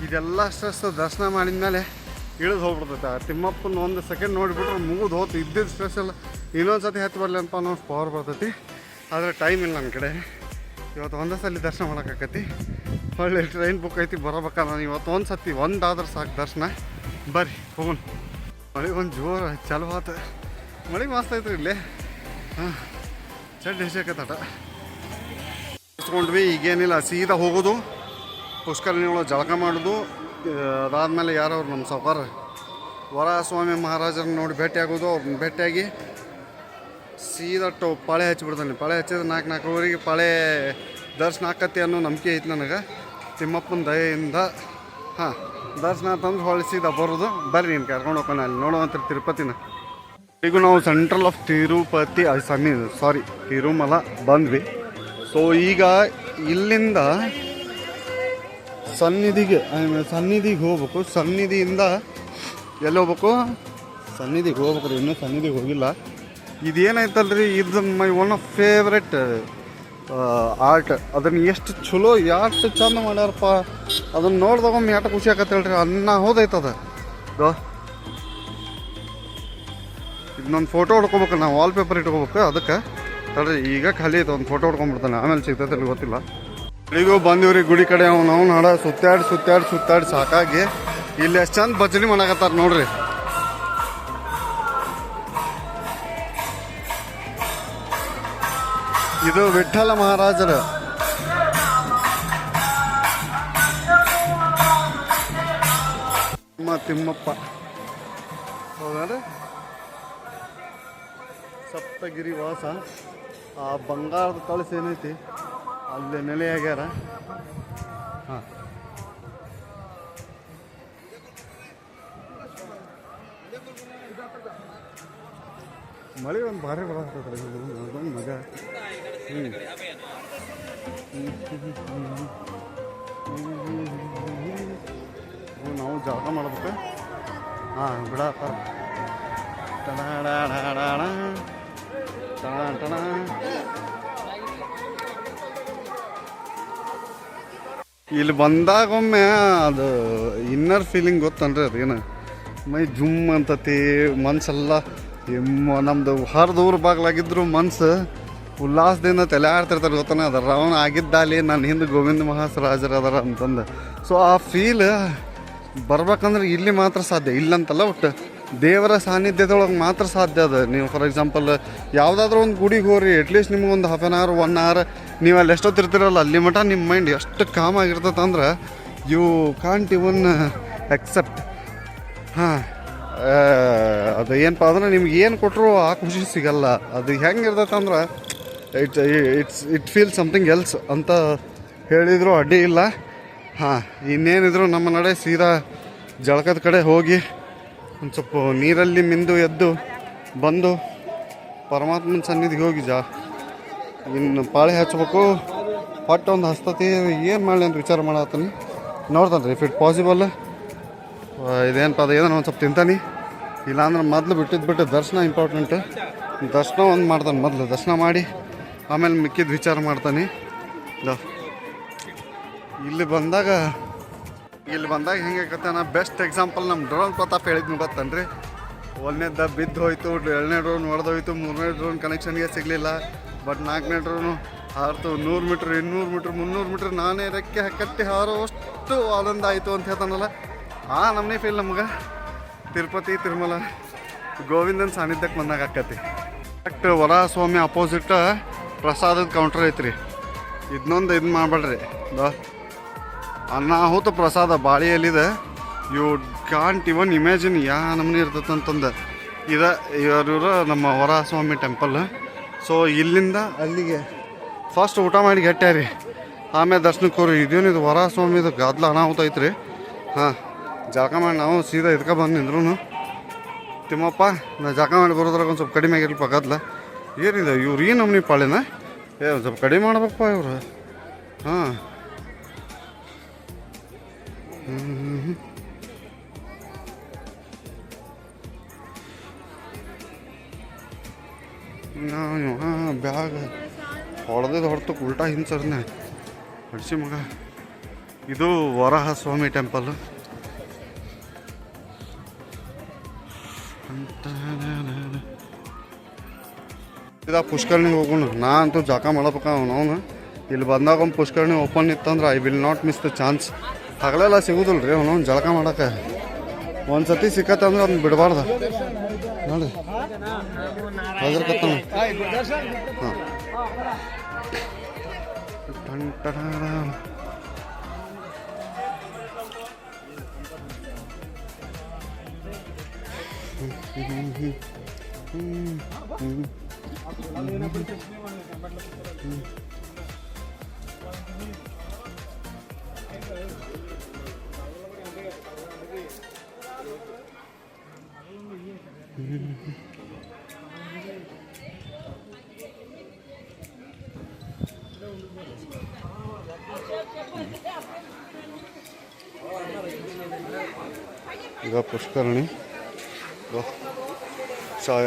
ಇದೆಲ್ಲ ಸ್ಟ್ರೆಸ್ ದರ್ಶನ ಮಾಡಿದ್ಮೇಲೆ ಇಳಿದು ಹೋಗ್ಬಿಡ್ತೈತೆ. ತಿಮ್ಮಪ್ಪನ 1 ಸೆಕೆಂಡ್ ನೋಡಿಬಿಟ್ರೆ ಮುಗಿದು ಹೋತು. ಇದ್ದಿದ್ದು ಸ್ಟ್ರೆಸ್ ಎಲ್ಲ ಇನ್ನೊಂದು ಸತಿ ಹತ್ತಿ ಬರಲಿ ಅಂತ ಅನ್ನೋ ಪವರ್ ಬರ್ತೈತಿ. ಆದರೆ ಟೈಮ್ ಇಲ್ಲ ನನ್ನ ಕಡೆ. ಇವತ್ತು ಒಂದೇ ಸಲ ದರ್ಶನ ಮಾಡೋಕ್ಕಾಕೈತಿ. ಹೊಳ್ಳಿ ಟ್ರೈನ್ ಬುಕ್ ಐತಿ, ಬರಬೇಕಾ ನಾನು ಇವತ್ತು ಒಂದು ಸತಿ ಒಂದಾದ್ರೆ ಸಾಕು ದರ್ಶನ. ಬರ್ರಿ ಹೋಗೋಣ. ಮಳೆ ಒಂದು ಜೋರು ಚಲೋ ಆತ. ಮಳೆ ಮಸ್ತ್ ಐತ್ರಿ ಇಲ್ಲಿ. ಹಾಂ, ಚಡ್ಡಿ ಹೆಸಕತ್ತಾಟ ಇಸ್ಕೊಂಡ್ವಿ. ಈಗೇನಿಲ್ಲ, ಸೀದಾ ಹೋಗೋದು, ಪುಷ್ಕರಣಿ ಒಳಗೆ ಜಳಕ ಮಾಡೋದು. ಅದಾದಮೇಲೆ ಯಾರವ್ರು ನಮ್ಮ ಸಾವುಕಾರ ವರಸ್ವಾಮಿ ಮಹಾರಾಜರನ್ನ ನೋಡಿ ಭೇಟಿಯಾಗೋದು. ಅವ್ರನ್ನ ಭೇಟಿಯಾಗಿ ಸೀದಾ ಪಾಳೆ ಹಚ್ಚಿಬಿಡ್ತಾನೆ. ಪಾಳೆ ಹಚ್ಚಿದ್ರೆ 4-4:30 ಪಾಳೆ ದರ್ಶನ ಆಕತಿ ಅನ್ನೋ ನಂಬಿಕೆ ಐತೆ ನನಗೆ, ತಿಮ್ಮಪ್ಪನ ದಯೆಯಿಂದ. ಹಾಂ, ದರ್ಶನ ತಂದು ಹೊಳ್ಳಿ ಸೀದಾ ಬರೋದು. ಬರ್ರಿ ನೀನು ಕರ್ಕೊಂಡು ಹೋಗೋಣ, ಅಲ್ಲಿ ನೋಡುವಂಥ ತಿರುಪತಿನ. ಈಗ ನಾವು ಸೆಂಟ್ರಲ್ ಆಫ್ ತಿರುಪತಿ ತಿರುಮಲ ಬಂದ್ವಿ. ಸೊ ಈಗ ಇಲ್ಲಿಂದ ಸನ್ನಿಧಿಗೆ ಹೋಗ್ಬೇಕು. ಸನ್ನಿಧಿಯಿಂದ ಎಲ್ಲಿ ಹೋಗ್ಬೇಕು? ಸನ್ನಿಧಿಗೆ ಹೋಗ್ಬೇಕು. ಇನ್ನೂ ಸನ್ನಿಧಿಗೆ ಹೋಗಿಲ್ಲ. ಇದೇನಾಯ್ತಲ್ರಿ, ಇದು my one of favourite art. ಅದನ್ನು ಎಷ್ಟು ಚಲೋ ಎಷ್ಟು ಚಂದ ಮಾಡ್ಯಾರಪ್ಪ. ಅದನ್ನು ನೋಡ್ದಾಗೊಮ್ಮೆ ಎಷ್ಟು ಖುಷಿ ಆಗತ್ತೆ ಹೇಳ್ರಿ. ಅನ್ನ ಹೋದೈತದ. ಇದನ್ನೊಂದು ಫೋಟೋ ಹೊಡ್ಕೊಬೇಕು, ನಾವು ವಾಲ್ಪೇಪರ್ ಇಟ್ಕೋಬೇಕು. ಅದಕ್ಕೆ ತಡ್ರಿ, ಈಗ ಖಾಲಿ ಐತೆ, ಒಂದು ಫೋಟೋ ಹೊಡ್ಕೊಂಡ್ಬಿಡ್ತಾನೆ, ಆಮೇಲೆ ಸಿಗ್ತೈತೆ ಅಲ್ಲಿ ಗೊತ್ತಿಲ್ಲ. ಇಲ್ಲಿಗೂ ಬಂದಿವ್ರಿ ಗುಡಿ ಕಡೆ. ನಾವು ನಾಡ ಸುತ್ತಾಡಿ ಸಾಕಾಗಿ ಇಲ್ಲಿ ಎಷ್ಟು ಚಂದ ಭಜನೆ ಮಾಡಕತ್ತಾರ ನೋಡ್ರಿ. ಇದು ವಿಠ್ಠಲ ಮಹಾರಾಜರ ತಿಮ್ಮಪ್ಪ ಹೌದಾರೆ. ಸಪ್ತಗಿರಿ ವಾಸ. ಆ ಬಂಗಾರದ ಕಳಸ ಏನೈತಿ ಅಲ್ಲಿ ನೆಲೆಯಾಗ್ಯಾರ. ಹಾಂ, ಮಳೆ ಒಂದು ಭಾರಿ ಬರತ್ತದ ಮಗ. ನಾವು ಜಳಕ ಮಾಡ್ಬೇಕು. ಹಾಂ, ಬಿಡಪ್ಪ. ಇಲ್ಲಿ ಬಂದಾಗೊಮ್ಮೆ ಅದು ಇನ್ನರ್ ಫೀಲಿಂಗ್ ಗೊತ್ತನ್ರಿ. ಅದೇನು ಮೈ ಜುಮ್ ಅಂತತಿ, ಮನ್ಸೆಲ್ಲ ನಮ್ದು ಹರಿದೂರು ಬಾಗ್ಲಾಗಿದ್ರು ಮನ್ಸು ಉಲ್ಲಾಸದಿಂದ ತಲೆ ಆಡ್ತಿರ್ತಾರೆ ಗೊತ್ತಾನೆ. ಅದರ ಅವನು ಆಗಿದ್ದಾಲಿ ನನ್ನ ಹಿಂದೆ ಗೋವಿಂದ ಮಹಾರಾಜರು ಅದಾರ ಅಂತಂದು. ಸೊ ಆ ಫೀಲ್ ಬರ್ಬೇಕಂದ್ರೆ ಇಲ್ಲಿ ಮಾತ್ರ ಸಾಧ್ಯ, ಇಲ್ಲಂತಲ್ಲ, ಒಟ್ಟು ದೇವರ ಸಾನ್ನಿಧ್ಯದೊಳಗೆ ಮಾತ್ರ ಸಾಧ್ಯ ಅದ. ನೀವು ಫಾರ್ ಎಕ್ಸಾಂಪಲ್ ಯಾವುದಾದ್ರೂ ಒಂದು ಗುಡಿಗೆ ಹೋಗ್ರಿ, ಅಟ್ಲೀಸ್ಟ್ ನಿಮ್ಗೊಂದು 1/2 hour 1 hour ನೀವು ಅಲ್ಲಿ ಎಷ್ಟೊತ್ತಿರ್ತೀರಲ್ಲ, ಅಲ್ಲಿ ಮಟ್ಟ ನಿಮ್ಮ ಮೈಂಡ್ ಎಷ್ಟು ಕಾಮ್ ಆಗಿರ್ತೈತೆ ಅಂದ್ರೆ ಯು ಕಾಂಟ್ ಇವನ್ ಎಕ್ಸೆಪ್ಟ್. ಹಾಂ, ಅದು ಏನಪ್ಪ ಅಂದ್ರೆ ನಿಮ್ಗೆ ಏನು ಕೊಟ್ಟರು ಆ ಖುಷಿ ಸಿಗಲ್ಲ. ಅದು ಹೆಂಗೆ ಇರ್ತೈತೆ ಅಂದ್ರೆ ಇಟ್ ಫೀಲ್ ಸಮಥಿಂಗ್ ಎಲ್ಸ್ ಅಂತ ಹೇಳಿದ್ರು ಅಡ್ಡಿ ಇಲ್ಲ. ಹಾಂ, ಇನ್ನೇನಿದ್ರು ನಮ್ಮ ನಡೆ ಸೀದಾ ಜಳಕದ ಕಡೆ ಹೋಗಿ ಒಂದು ಸ್ವಲ್ಪ ನೀರಲ್ಲಿ ಮಿಂದು ಎದ್ದು ಬಂದು ಪರಮಾತ್ಮನ ಸನ್ನಿಧಿಗೆ ಹೋಗಿ ಇನ್ನು ಪಾಳೆ ಹಚ್ಬೇಕು. ಹೊಟ್ಟೆ ಒಂದು ಹಸ್ತತಿ, ಏನು ಮಾಡಲಿ ಅಂತ ವಿಚಾರ ಮಾಡತ್ತೀನಿ. ನೋಡ್ತಾನೆ ರೀ ಇಫ್ ಇಟ್ ಪಾಸಿಬಲ್. ಇದೇನಪ್ಪ ಅದು ಏನೋ ಒಂದು ಸ್ವಲ್ಪ ತಿಂತಾನೆ. ಇಲ್ಲಾಂದ್ರೆ ಮೊದಲು ಬಿಟ್ಟು ದರ್ಶನ ಇಂಪಾರ್ಟೆಂಟ್. ದರ್ಶನ ಒಂದು ಮಾಡ್ತಾನೆ. ಮೊದಲು ದರ್ಶನ ಮಾಡಿ ಆಮೇಲೆ ಮಿಕ್ಕಿದ ವಿಚಾರ ಮಾಡ್ತಾನೆ. ಇಲ್ಲಿ ಬಂದಾಗ ಹೆಂಗಾಗತ್ತೆ ನಾ ಬೆಸ್ಟ್ ಎಕ್ಸಾಂಪಲ್ ನಮ್ಮ ಡ್ರೋನ್ ಪ್ರತಾಪ್ ಹೇಳಿದ್ನು ಗೊತ್ತನ್ರಿ. 1ನೇದ ಬಿದ್ದು ಹೋಯ್ತು, 2ನೇ ಡ್ರೋನ್ ಹೊಡೆದೋಯ್ತು, 3ನೇ ಡ್ರೋನ್ ಕನೆಕ್ಷನ್ಗೆ ಸಿಗಲಿಲ್ಲ. ಬಟ್ 4ನೇ ಡ್ರೋನು ಹಾರ್ತು 100 ಮೀಟ್ರ್ 200 ಮೀಟ್ರ್ 300 ಮೀಟ್ರ್ ನಾನೇ ರೆಕ್ಕೆ ಕಟ್ಟಿ ಹಾರೋಷ್ಟು ಆನಂದ ಆಯಿತು ಅಂತ ಹೇಳ್ತಾನಲ್ಲ, ಆ ನಮ್ಮನೆ ಫೀಲ್ ನಮ್ಗೆ ತಿರುಪತಿ ತಿರುಮಲ ಗೋವಿಂದನ ಸಾನ್ನಿಧ್ಯಕ್ಕೆ ಬಂದಾಗ ಆಕತಿ. ಕರೆಕ್ಟ್ ವರಸ್ವಾಮಿ ಅಪೋಸಿಟ್ ಪ್ರಸಾದದ ಕೌಂಟ್ರ್ ಐತ್ರಿ. ಇದನ್ನೊಂದು ಇದು ಮಾಡಬೇಡ್ರಿ, ಅನಾಹುತ ಪ್ರಸಾದ ಬಾಳೆ ಎಲ್ಲಿದೆ. ಯು ಕಾಂಟ್ ಇವನ್ ಇಮ್ಯಾಜಿನ್ ನಮ್ಮನೆ ಇರ್ತೈತೆ ಅಂತಂದು. ಇವರು ನಮ್ಮ ವರಸ್ವಾಮಿ ಟೆಂಪಲ್. ಸೊ ಇಲ್ಲಿಂದ ಅಲ್ಲಿಗೆ ಫಸ್ಟ್ ಊಟ ಮಾಡಿ ಗಟ್ಟ್ಯಾರಿ, ಆಮೇಲೆ ದರ್ಶನಕ್ಕೆ ಹೋರಿ. ಇದೇನಿದು ವರಸ್ವಾಮಿದು ಗದ್ದಲ ಅನಾಹುತ ಐತ್ರಿ. ಹಾಂ, ಜಳಕ ಮಾಡಿ ನಾವು ಸೀದಾ ಇದಕ್ಕೆ ಬಂದು ನಿಂದ್ರು. ತಿಮ್ಮಪ್ಪ ನಾ ಜಳಕ ಮಾಡಿ ಬರೋದ್ರಾಗ ಒಂದು ಸ್ವಲ್ಪ ಕಡಿಮೆ ಆಗಿರ್ಲಪ್ಪ ಗದ್ದಲ. ಏನಿದೆ ಇವ್ರು ಈ ನಮ್ಮನೆ ಪಾಳಿನ ಒಂದು ಸ್ವಲ್ಪ ಕಡಿಮೆ ಮಾಡ್ಬೇಕಪ್ಪ ಇವರು. ಹಾಂ, ಬ್ಯಾಗ್ ಹೊಡೆದು ಉಲ್ಟಾ ಹಿಂಸರ್ನೆ ಹೊಡಿಸಿ ಮಗ. ಇದು ವರಹಸ್ವಾಮಿ ಟೆಂಪಲ್. ಪುಷ್ಕರ್ಣಿಗೆ ಹೋಗೋಣ. ನಾ ಅಂತೂ ಜಾಕ ಮಾಡಬೇಕ ಅವನು. ಇಲ್ಲಿ ಬಂದಾಗ ಒಂದು ಪುಷ್ಕರ್ಣಿ ಓಪನ್ ಇತ್ತಂದ್ರೆ I will not miss the chance. ಹಗಲೆಲ್ಲ ಸಿಗೋದಿಲ್ಲ ರೀ ಅವನು ಜಳಕ ಮಾಡೋಕೆ. ಒಂದು ಸತಿ ಸಿಕ್ಕತ್ತೆ ಅಂದ್ರೆ ಅದನ್ನ ಬಿಡಬಾರ್ದು ನೋಡಿ. ಅದ್ರಕತ್ತಾನ ಹಾಂ. ಈಗ ಪುಷ್ಕರಣಿ ಚಾಯ.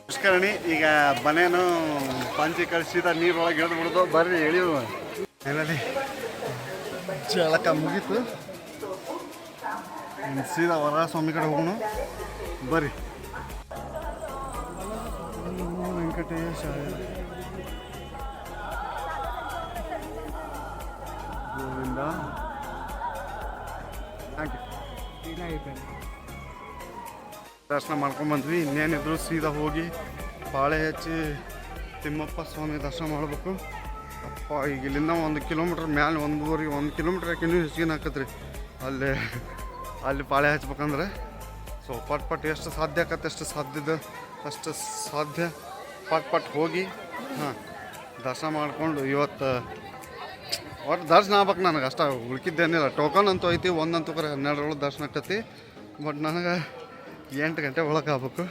ಪುಷ್ಕರಣಿ ಈಗ ಮನೇನು ಪಂಚಿ ಕಳಿಸಿದ ನೀರೊಳಗೆ ಇಳಿದು ಬಿಡೋದು. ಬರ್ರಿ ಎಳಿಯುವ ಏನಲ್ಲಿ ಜಳಕ ಮುಗೀತು. ಸೀದಾ ವರಸ್ವಾಮಿ ಕಡೆ ಹೋಗೋಣ ಬರ್ರಿ. ವೆಂಕಟೇಶ ಗೋವಿಂದ. ದರ್ಶನ ಮಾಡ್ಕೊಂಬಂದ್ವಿ. ಇನ್ನೇನಿದ್ರು ಸೀದಾ ಹೋಗಿ ಪಾಳೆ ಹಚ್ಚಿ ತಿಮ್ಮಪ್ಪ ಸ್ವಾಮಿ ದರ್ಶನ ಮಾಡಬೇಕು. ಅಪ್ಪ ಈಗ ಇಲ್ಲಿಂದ 1 ಕಿಲೋಮೀಟ್ರ್ ಮ್ಯಾಲೆ 1 ಕಿಲೋಮೀಟ್ರ್ ಇನ್ನೂ ಹೆಚ್ಚಿಗೆ ಹಾಕತ್ರಿ ಅಲ್ಲಿ ಪಾಳೆ ಹಚ್ಬೇಕಂದ್ರೆ. ಸೊ ಪಟ್ ಎಷ್ಟು ಸಾಧ್ಯ ಆಕತ್ತೆ ಅಷ್ಟು ಸಾಧ್ಯ ಪಟ್ ಹೋಗಿ ಹಾಂ ದರ್ಶನ ಮಾಡಿಕೊಂಡು ಇವತ್ತು ಒಟ್ಟು ದರ್ಶನ ಆಗ್ಬೇಕು. ನನಗೆ ಅಷ್ಟ ಉಳ್ಕಿದ್ದೇನಿಲ್ಲ. ಟೋಕನ್ ಅಂತೂ ಐತಿ, ಒಂದಂತೂ ಕರೆ 12 ದರ್ಶನ ಆಕತಿ. ಬಟ್ ನನಗೆ 8 ಗಂಟೆ ಒಳಗೆ ಆಗ್ಬೇಕು.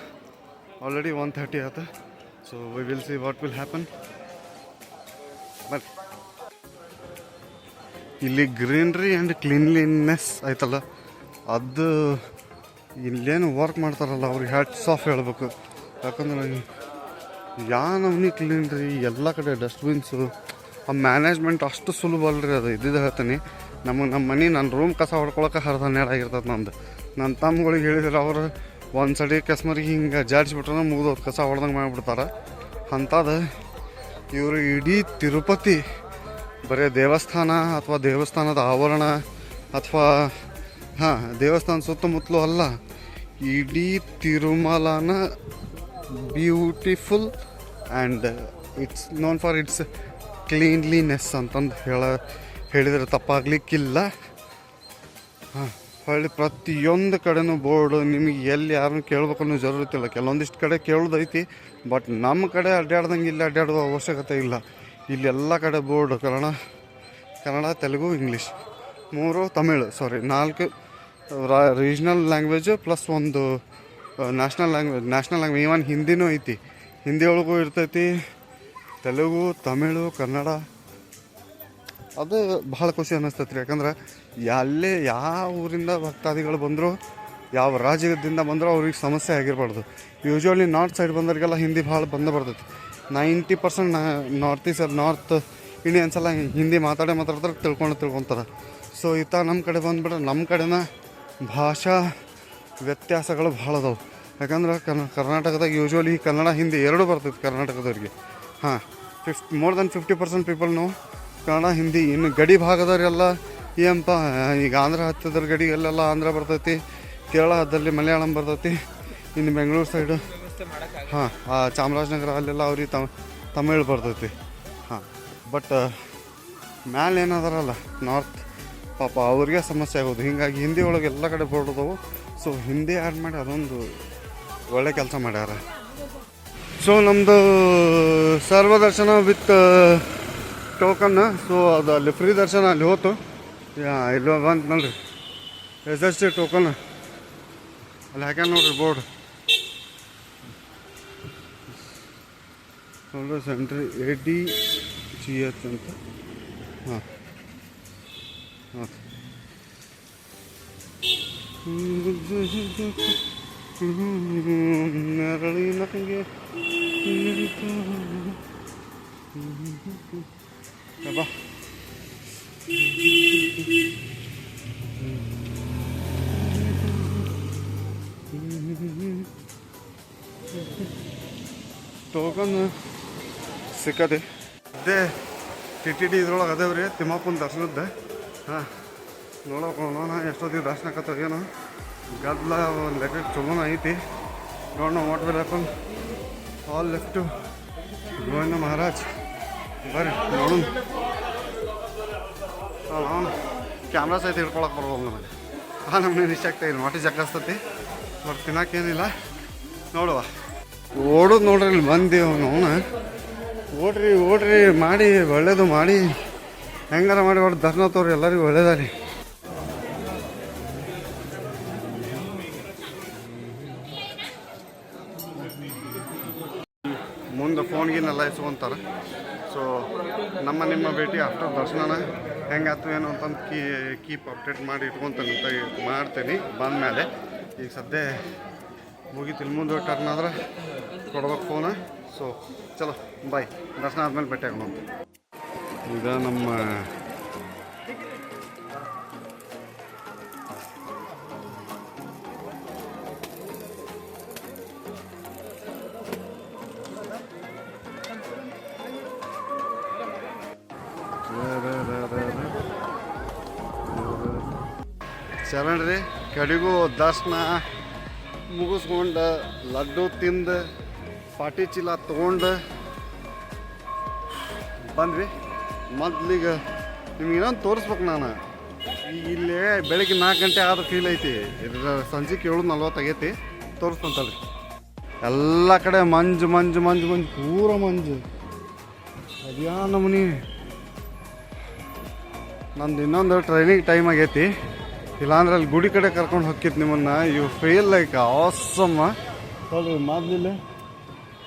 ಆಲ್ರೆಡಿ 1:30 ಆಯ್ತು. So we will see what will happen. But ಇಲ್ಲಿ ಗ್ರೀನ್ರಿ ಆ್ಯಂಡ್ ಕ್ಲೀನ್ಲಿನೆಸ್ ಐತಲ್ಲ, ಅದು ಇಲ್ಲೇನು ವರ್ಕ್ ಮಾಡ್ತಾರಲ್ಲ ಅವ್ರಿಗೆ ಹ್ಯಾಟ್ಸ್ ಆಫ್ ಹೇಳ್ಬೇಕು. ಯಾಕಂದ್ರೆ ನಮ್ನಿ ಕ್ಲೀನ್ರಿ, ಎಲ್ಲ ಕಡೆ ಡಸ್ಟ್ಬಿನ್ಸು. ಆ ಮ್ಯಾನೇಜ್ಮೆಂಟ್ ಅಷ್ಟು ಸುಲಭ ಅಲ್ರಿ ಅದು. ಇದ್ದಿದ್ದು ಹೇಳ್ತೀನಿ, ನಮ್ಮ ಮನೆ ನನ್ನ ರೂಮ್ ಕಸ ಹೊಡ್ಕೊಳಕ್ಕೆ 12 ಆಗಿರ್ತದೆ ನಂದು. ನನ್ನ ತಮ್ಮಗಳಿಗೆ ಹೇಳಿದ್ರೆ ಅವರು ಒಂದು ಸಡಿ ಕಸ್ಮರಿಗೆ ಹಿಂಗೆ ಜಾಡಿಸ್ಬಿಟ್ರೆ ಮುಗಿದೋದು, ಕಸ ಹೊಡೆದಂಗೆ ಮಾಡಿಬಿಡ್ತಾರೆ. ಅಂಥದ್ದು ಇವರು ಇಡೀ ತಿರುಪತಿ ಬರೀ ದೇವಸ್ಥಾನ ಅಥವಾ ದೇವಸ್ಥಾನದ ಆವರಣ ಅಥವಾ ದೇವಸ್ಥಾನ ಸುತ್ತಮುತ್ತಲೂ ಅಲ್ಲ, ಇಡೀ ತಿರುಮಲನ beautiful and it's known for its cleanliness ಅಂತಂದು ಹೇಳಿದರೆ ತಪ್ಪಾಗಲಿಕ್ಕಿಲ್ಲ. ಹೊಳ್ಳಿ ಪ್ರತಿಯೊಂದು ಕಡೆನೂ ಬೋರ್ಡು. ನಿಮಗೆ ಎಲ್ಲಿ ಯಾರನ್ನು ಕೇಳ್ಬೇಕನ್ನೋ ಜರೂರತಿಲ್ಲ. ಕೆಲವೊಂದಿಷ್ಟು ಕಡೆ ಕೇಳೋದೈತಿ, ಬಟ್ ನಮ್ಮ ಕಡೆ ಅಡ್ಡಾಡ್ದಂಗೆ ಇಲ್ಲಿ ಅಡ್ಡಾಡುವ ಅವಶ್ಯಕತೆ ಇಲ್ಲ. ಇಲ್ಲೆಲ್ಲ ಕಡೆ board Kannada Telugu English 3 Tamil 4 regional language plus 1 national language. Even ಹಿಂದಿನೂ ಐತಿ, ಹಿಂದಿ ಒಳಗೂ ಇರ್ತೈತಿ, ತೆಲುಗು ತಮಿಳು ಕನ್ನಡ. ಅದು ಭಾಳ ಖುಷಿ ಅನ್ನಿಸ್ತೈತೆ ರೀ. ಯಾಕಂದ್ರೆ ಯಾವ ಊರಿಂದ ಭಕ್ತಾದಿಗಳು ಬಂದರೂ ಯಾವ ರಾಜ್ಯದಿಂದ ಬಂದರೂ ಅವ್ರಿಗೆ ಸಮಸ್ಯೆ ಆಗಿರಬಾರ್ದು. ಯೂಶ್ವಲಿ ನಾರ್ತ್ ಸೈಡ್ ಬಂದವರಿಗೆಲ್ಲ ಹಿಂದಿ ಭಾಳ ಬರ್ತೈತಿ. 90% ನಾರ್ತ್ ಇಂಡಿಯನ್ಸ್ ಎಲ್ಲ ಹಿಂದಿ ಮಾತಾಡ್ತಾರೆ, ತಿಳ್ಕೊತಾರೆ. ಸೊ ಈತ ನಮ್ಮ ಕಡೆ ಬಂದುಬಿಟ್ರೆ ನಮ್ಮ ಕಡೆನ ಭಾಷಾ ವ್ಯತ್ಯಾಸಗಳು ಭಾಳ ಅದಾವೆ. ಯಾಕಂದ್ರೆ ಕರ್ನಾಟಕದಾಗ ಯೂಶ್ವಲಿ ಕನ್ನಡ ಹಿಂದಿ ಎರಡೂ ಬರ್ತೈತೆ ಕರ್ನಾಟಕದವ್ರಿಗೆ. ಹಾಂ, ಮೋರ್ ದೆನ್ 50% ಪೀಪಲ್ ನಾವು ಕನ್ನಡ ಹಿಂದಿ. ಇನ್ನು ಗಡಿ ಭಾಗದವರೆಲ್ಲ ಏನಪ್ಪ, ಈಗ ಆಂಧ್ರ ಹತ್ತದ್ರ ಗಡಿಗೆಲ್ಲ ಆಂಧ್ರ ಬರ್ತೈತಿ, ಕೇರಳ ಹತ್ತದಲ್ಲಿ ಮಲಯಾಳಂ ಬರ್ತೈತಿ, ಇನ್ನು ಬೆಂಗಳೂರು ಸೈಡು ಹಾಂ ಚಾಮರಾಜನಗರ ಅಲ್ಲೆಲ್ಲ ಅವ್ರಿಗೆ ತಮಿಳ್ ಬರ್ತೈತಿ. ಹಾಂ, ಬಟ್ ಮ್ಯಾಲೆ ಏನದಾರಲ್ಲ ನಾರ್ತ್ ಪಾಪ ಅವ್ರಿಗೆ ಸಮಸ್ಯೆ ಆಗೋದು. ಹೀಗಾಗಿ ಹಿಂದಿ ಒಳಗೆ ಎಲ್ಲ ಕಡೆ ಬೋರ್ಡ್ ಅದಾವು. ಸೊ ಹಿಂದಿ ಆ್ಯಡ್ ಮಾಡಿ ಅದೊಂದು ಒಳ್ಳೆ ಕೆಲಸ ಮಾಡ್ಯಾರ. ಸೊ ನಮ್ಮದು ಸರ್ವದರ್ಶನ ವಿತ್ ಟೋಕನ್. ಸೊ ಅದು ಅಲ್ಲಿ ಫ್ರೀ ದರ್ಶನ ಅಲ್ಲಿ ಹೋತು. ಇಲ್ಲಿ ಬಂತು ನೋಡ್ರಿ, SST ಟೋಕನ್ ಅಲ್ಲಿ ಹಾಕ್ಯಾನ ನೋಡ್ರಿ ಬೋರ್ಡ್. ನೋಡ್ರಿ ಸೆಂಟ್ರಿ ADGH ಅಂತ. ಹಾಂ ಹಾಂ, ನೆರಳಿನ ಹಂಗೆ ಅಬ್ಬಾ. ಟೋಕನ್ ಸಿಕ್ಕದೆ ಅದೇ TTD ಇದ್ರೊಳಗೆ ಅದೇವ್ ರೀ ತಿಮ್ಮಪ್ಪನ ದರ್ಶನದ್ದು. ಹಾಂ, ನೋಡೋಣ ಎಷ್ಟೊತ್ತಿಗೆ ದರ್ಶನ ಆಕತ್ತವ ಏನೋ. ಗದ್ದಲ ಒಂದು ಲೆಕ್ಕಕ್ಕೆ ಚಲೋನ ಐತಿ. ನೋಡೋಣ what will happen. All left to Govinda Maharaj. ಬರ್ರಿ ನೋಡೋಣ. ಅವನು ಕ್ಯಾಮ್ರಾ ಸಹಿತ ಹಿಡ್ಕೊಳಕ್ಕೆ ಬರ್ಬೋದು ನಮಗೆ. ನಮ್ಗೆ ಇಷ್ಟ ಆಗ್ತಾ ಇಲ್ಲ, ಹೊಟ್ಟೆ ಜಗ್ಗಸ್ತತಿ, ಬಟ್ ತಿನ್ನಕ್ಕೇನಿಲ್ಲ. ನೋಡುವ ಓಡೋದು ನೋಡ್ರಿ, ಇಲ್ಲಿ ಬಂದು ಅವನು ಓಡ್ರಿ ಮಾಡಿ ಒಳ್ಳೇದು ಮಾಡಿ ಹೆಂಗಾರ ಮಾಡಿ ಹೊಡೆದು ದರ್ಶನ ತೋರಿ ಎಲ್ಲರಿಗೂ ಒಳ್ಳೇದಾರಿ. ಮುಂದೆ ಫೋನ್ಗಿನೆಲ್ಲ ಇಸ್ಕೊಂತಾರೆ. ಸೊ ನಿಮ್ಮ ಭೇಟಿ ಆಫ್ಟರ್ ದರ್ಶನ ಹೆಂಗಾಯ್ತು ಏನು ಅಂತಂದು ಕೀಪ್ ಅಪ್ಡೇಟ್ ಮಾಡಿ ಇಟ್ಕೊತಾನೆ ಅಂತ ಮಾಡ್ತೀನಿ ಬಂದಮೇಲೆ. ಈಗ ಸದ್ಯ ಮುಗೀತು, ಇಲ್ಲಿ ಮುಂದೆ ಟರ್ನ್ ಆದ್ರೆ ಕೊಡ್ಬೇಕು ಫೋನ. ಸೊ ಚಲೋ ಬಾಯ್, ದರ್ಶನ ಆದ್ಮೇಲೆ ಭೇಟಿ ಆಗೋಣ. ಈಗ ನಮ್ಮ ಚರಣ್ ರೀ ಕಡೆಗೂ ದರ್ಶನ ಮುಗಿಸ್ಕೊಂಡು ಲಡ್ಡು ತಿಂದು ಪಾಟಿ ಚೀಲ ತೊಗೊಂಡು ಬಂದ್ವಿ. ಮೊದ್ಲಿಗೆ ನಿಮ್ಗೆ ಇನ್ನೊಂದು ತೋರಿಸ್ಬೇಕು ನಾನು. ಈಗ ಇಲ್ಲೇ ಬೆಳಗ್ಗೆ 4 ಗಂಟೆ ಆದ ಫೀಲ್ ಐತಿ. ಇದ್ರ ಸಂಜೆ 7:40 ಆಗೈತಿ. ತೋರಿಸ್ತಂತಲ್ರಿ ಎಲ್ಲ ಕಡೆ ಮಂಜು ಪೂರ ಮಂಜು. ಅದ್ಯಾ ನಮೂನಿ. ನಂದು ಇನ್ನೊಂದು ಟ್ರೈನಿಂಗ್ ಟೈಮ್ ಆಗೈತಿ, ಇಲ್ಲಾಂದ್ರೆ ಅಲ್ಲಿ ಗುಡಿ ಕಡೆ ಕರ್ಕೊಂಡು ಹೋಗಿತ್ತು ನಿಮ್ಮನ್ನು. You feel like awesome. ನೋಡ್ರಿ ಮೊದಲಿಲ್ಲ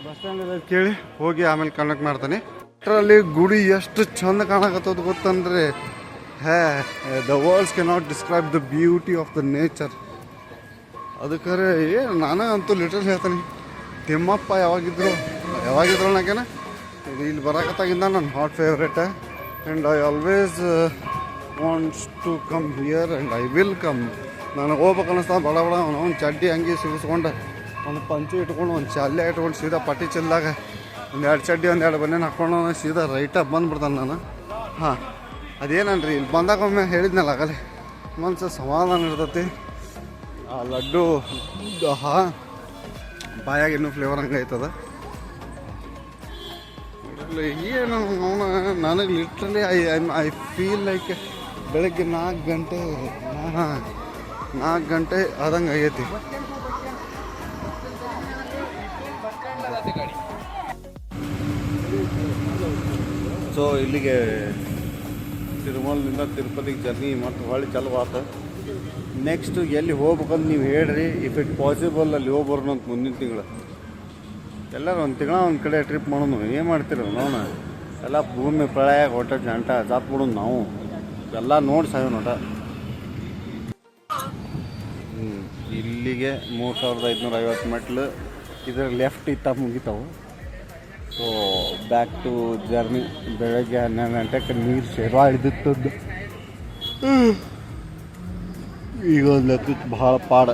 ಬಸ್ ಸ್ಟ್ಯಾಂಡ್ ಕೇಳಿ ಹೋಗಿ ಆಮೇಲೆ ಕನೆಕ್ಟ್ ಮಾಡ್ತಾನೆ. ಅಷ್ಟರಲ್ಲಿ ಗುಡಿ ಎಷ್ಟು ಚಂದ ಕಾಣಕತ್ತದ ಗೊತ್ತಂದ್ರೆ, the words cannot describe the beauty of the nature. ಅದಕ್ಕೆ ನಾನು ಅಂತೂ ಲಿಟಲ್ ಹೇಳ್ತಾನೆ, ತಿಮ್ಮಪ್ಪ ಯಾವಾಗಿದ್ರು ನಾಕೇನ ಇಲ್ಲಿ ಬರಕತ್ತಾಗಿಂದ ನನ್ನ hot favourite. And I always wants to come here and I will come. ನನಗೆ ಹೋಗ್ಬೇಕು ಅನ್ನಿಸ್ತಾ ಬಡ ಒಂದು ಚಡ್ಡಿ ಅಂಗಿ ಸಿಗಿಸ್ಕೊಂಡು ಒಂದು ಪಂಚು ಇಟ್ಕೊಂಡು ಒಂದು ಚಾಲ್ಯ ಇಟ್ಕೊಂಡು ಸೀದಾ ಪಟ್ಟಿ ಚೆಲ್ದಾಗ 1-2 ಚಡ್ಡಿ 1-2 ಬನ್ನೇನು ಹಾಕ್ಕೊಂಡು ಸೀದಾ ರೈಟಾಗಿ ಬಂದುಬಿಡ್ತಾನೆ ನಾನು. ಹಾಂ, ಅದೇನನ್ರಿ ಇಲ್ಲಿ ಬಂದಾಗ ಒಮ್ಮೆ ಹೇಳಿದ್ನಲ್ಲ ಆಗಲೇ, ಮನಸ್ಸು ಸಮಾಧಾನ ಇರ್ತೈತಿ. ಆ ಲಡ್ಡು ಬಾಯಾಗ ಇನ್ನೂ ಫ್ಲೇವರ್ ಹಂಗೆ ಆಯ್ತದ. ಏನು ನನಗೆ ಲಿಟ್ರಲಿ ಐ ಫೀಲ್ ಲೈಕ್ ಬೆಳಗ್ಗೆ 4 ಗಂಟೆ ಆದಂಗೆ ಆಗೈತಿ. ಸೊ ಇಲ್ಲಿಗೆ ತಿರುಮಲದಿಂದ ತಿರುಪತಿಗೆ ಜರ್ನಿ ಮತ್ತು ಹೊಳ್ಳಿ ಚಾಲು ಆತ. ನೆಕ್ಸ್ಟು ಎಲ್ಲಿ ಹೋಗ್ಬೇಕಂತ ನೀವು ಹೇಳ್ರಿ. ಇಫ್ ಇಟ್ ಪಾಸಿಬಲ್ ಅಲ್ಲಿ ಹೋಗ್ಬರೋಣ ಅಂತ ಮುಂದಿನ ತಿಂಗಳು ಎಲ್ಲರೂ ಒಂದು ಕಡೆ ಟ್ರಿಪ್ ಮಾಡೋಣ. ಏನು ಮಾಡ್ತೀರ ನೋಡೋಣ. ಎಲ್ಲ ಭೂಮಿ ಪ್ರಳಯ ಹೊಟ್ಟೆ ಜಂಟ ಜಾತ್ಬಿಡೋದು ನಾವು ಎಲ್ಲ ನೋಡಿ ಸಾಯೋ ನೋಟ. ಇಲ್ಲಿ ಇಲ್ಲಿಗೆ 3550 ಮೆಟ್ಲು. ಇದರ ಲೆಫ್ಟ್ ಇತ್ತ ಮುಗಿತಾವೆ. So back to journey. ಬೆಳಗ್ಗೆ 12 ಗಂಟೆಗೆ ನೀರು ಸೇವಾ ಹಿಡಿದಿತ್ತದ್ದು. ಈಗ ಒಂದು ಲೆಕ್ಕಕ್ಕೆ ಭಾಳ ಪಾಡ.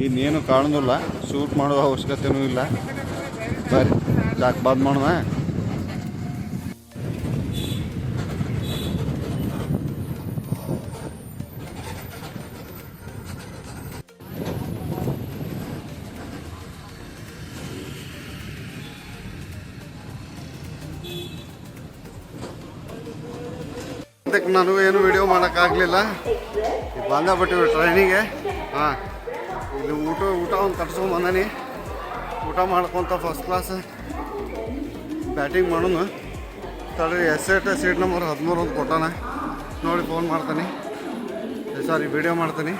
ಇನ್ನೇನು ಕಾಣೋದಿಲ್ಲ, ಶೂಟ್ ಮಾಡೋ ಅವಶ್ಯಕತೆಯೂ ಇಲ್ಲ. ಬರ್ರಿ ಜಾಕ್ ಬಾದ್ ಮಾಡೋಣ. ಅದಕ್ಕೆ ನನಗೂ ಏನು ವಿಡಿಯೋ ಮಾಡೋಕ್ಕಾಗಲಿಲ್ಲ. ಬಂದಾಗ್ಬಿಟ್ಟಿವಿ ಟ್ರೈನಿಗೆ. ಹಾಂ, ಇಲ್ಲಿ ಊಟ ಒಂದು ಕಟ್ಸ್ಕೊಂಬಂದಾನಿ. ಊಟ ಮಾಡ್ಕೊತ ಫಸ್ಟ್ ಕ್ಲಾಸ್ ಬ್ಯಾಟಿಂಗ್ ಮಾಡೋನು. ತಡ್ರಿ ಎಸ್ಸೆಟ್ ಸೀಟ್ ನಂಬರ್ 13 ಒಂದು ಕೊಟ್ಟಾನ. ನೋಡಿ ಫೋನ್ ಮಾಡ್ತೀನಿ, ಸಾರಿ ವಿಡಿಯೋ ಮಾಡ್ತೀನಿ.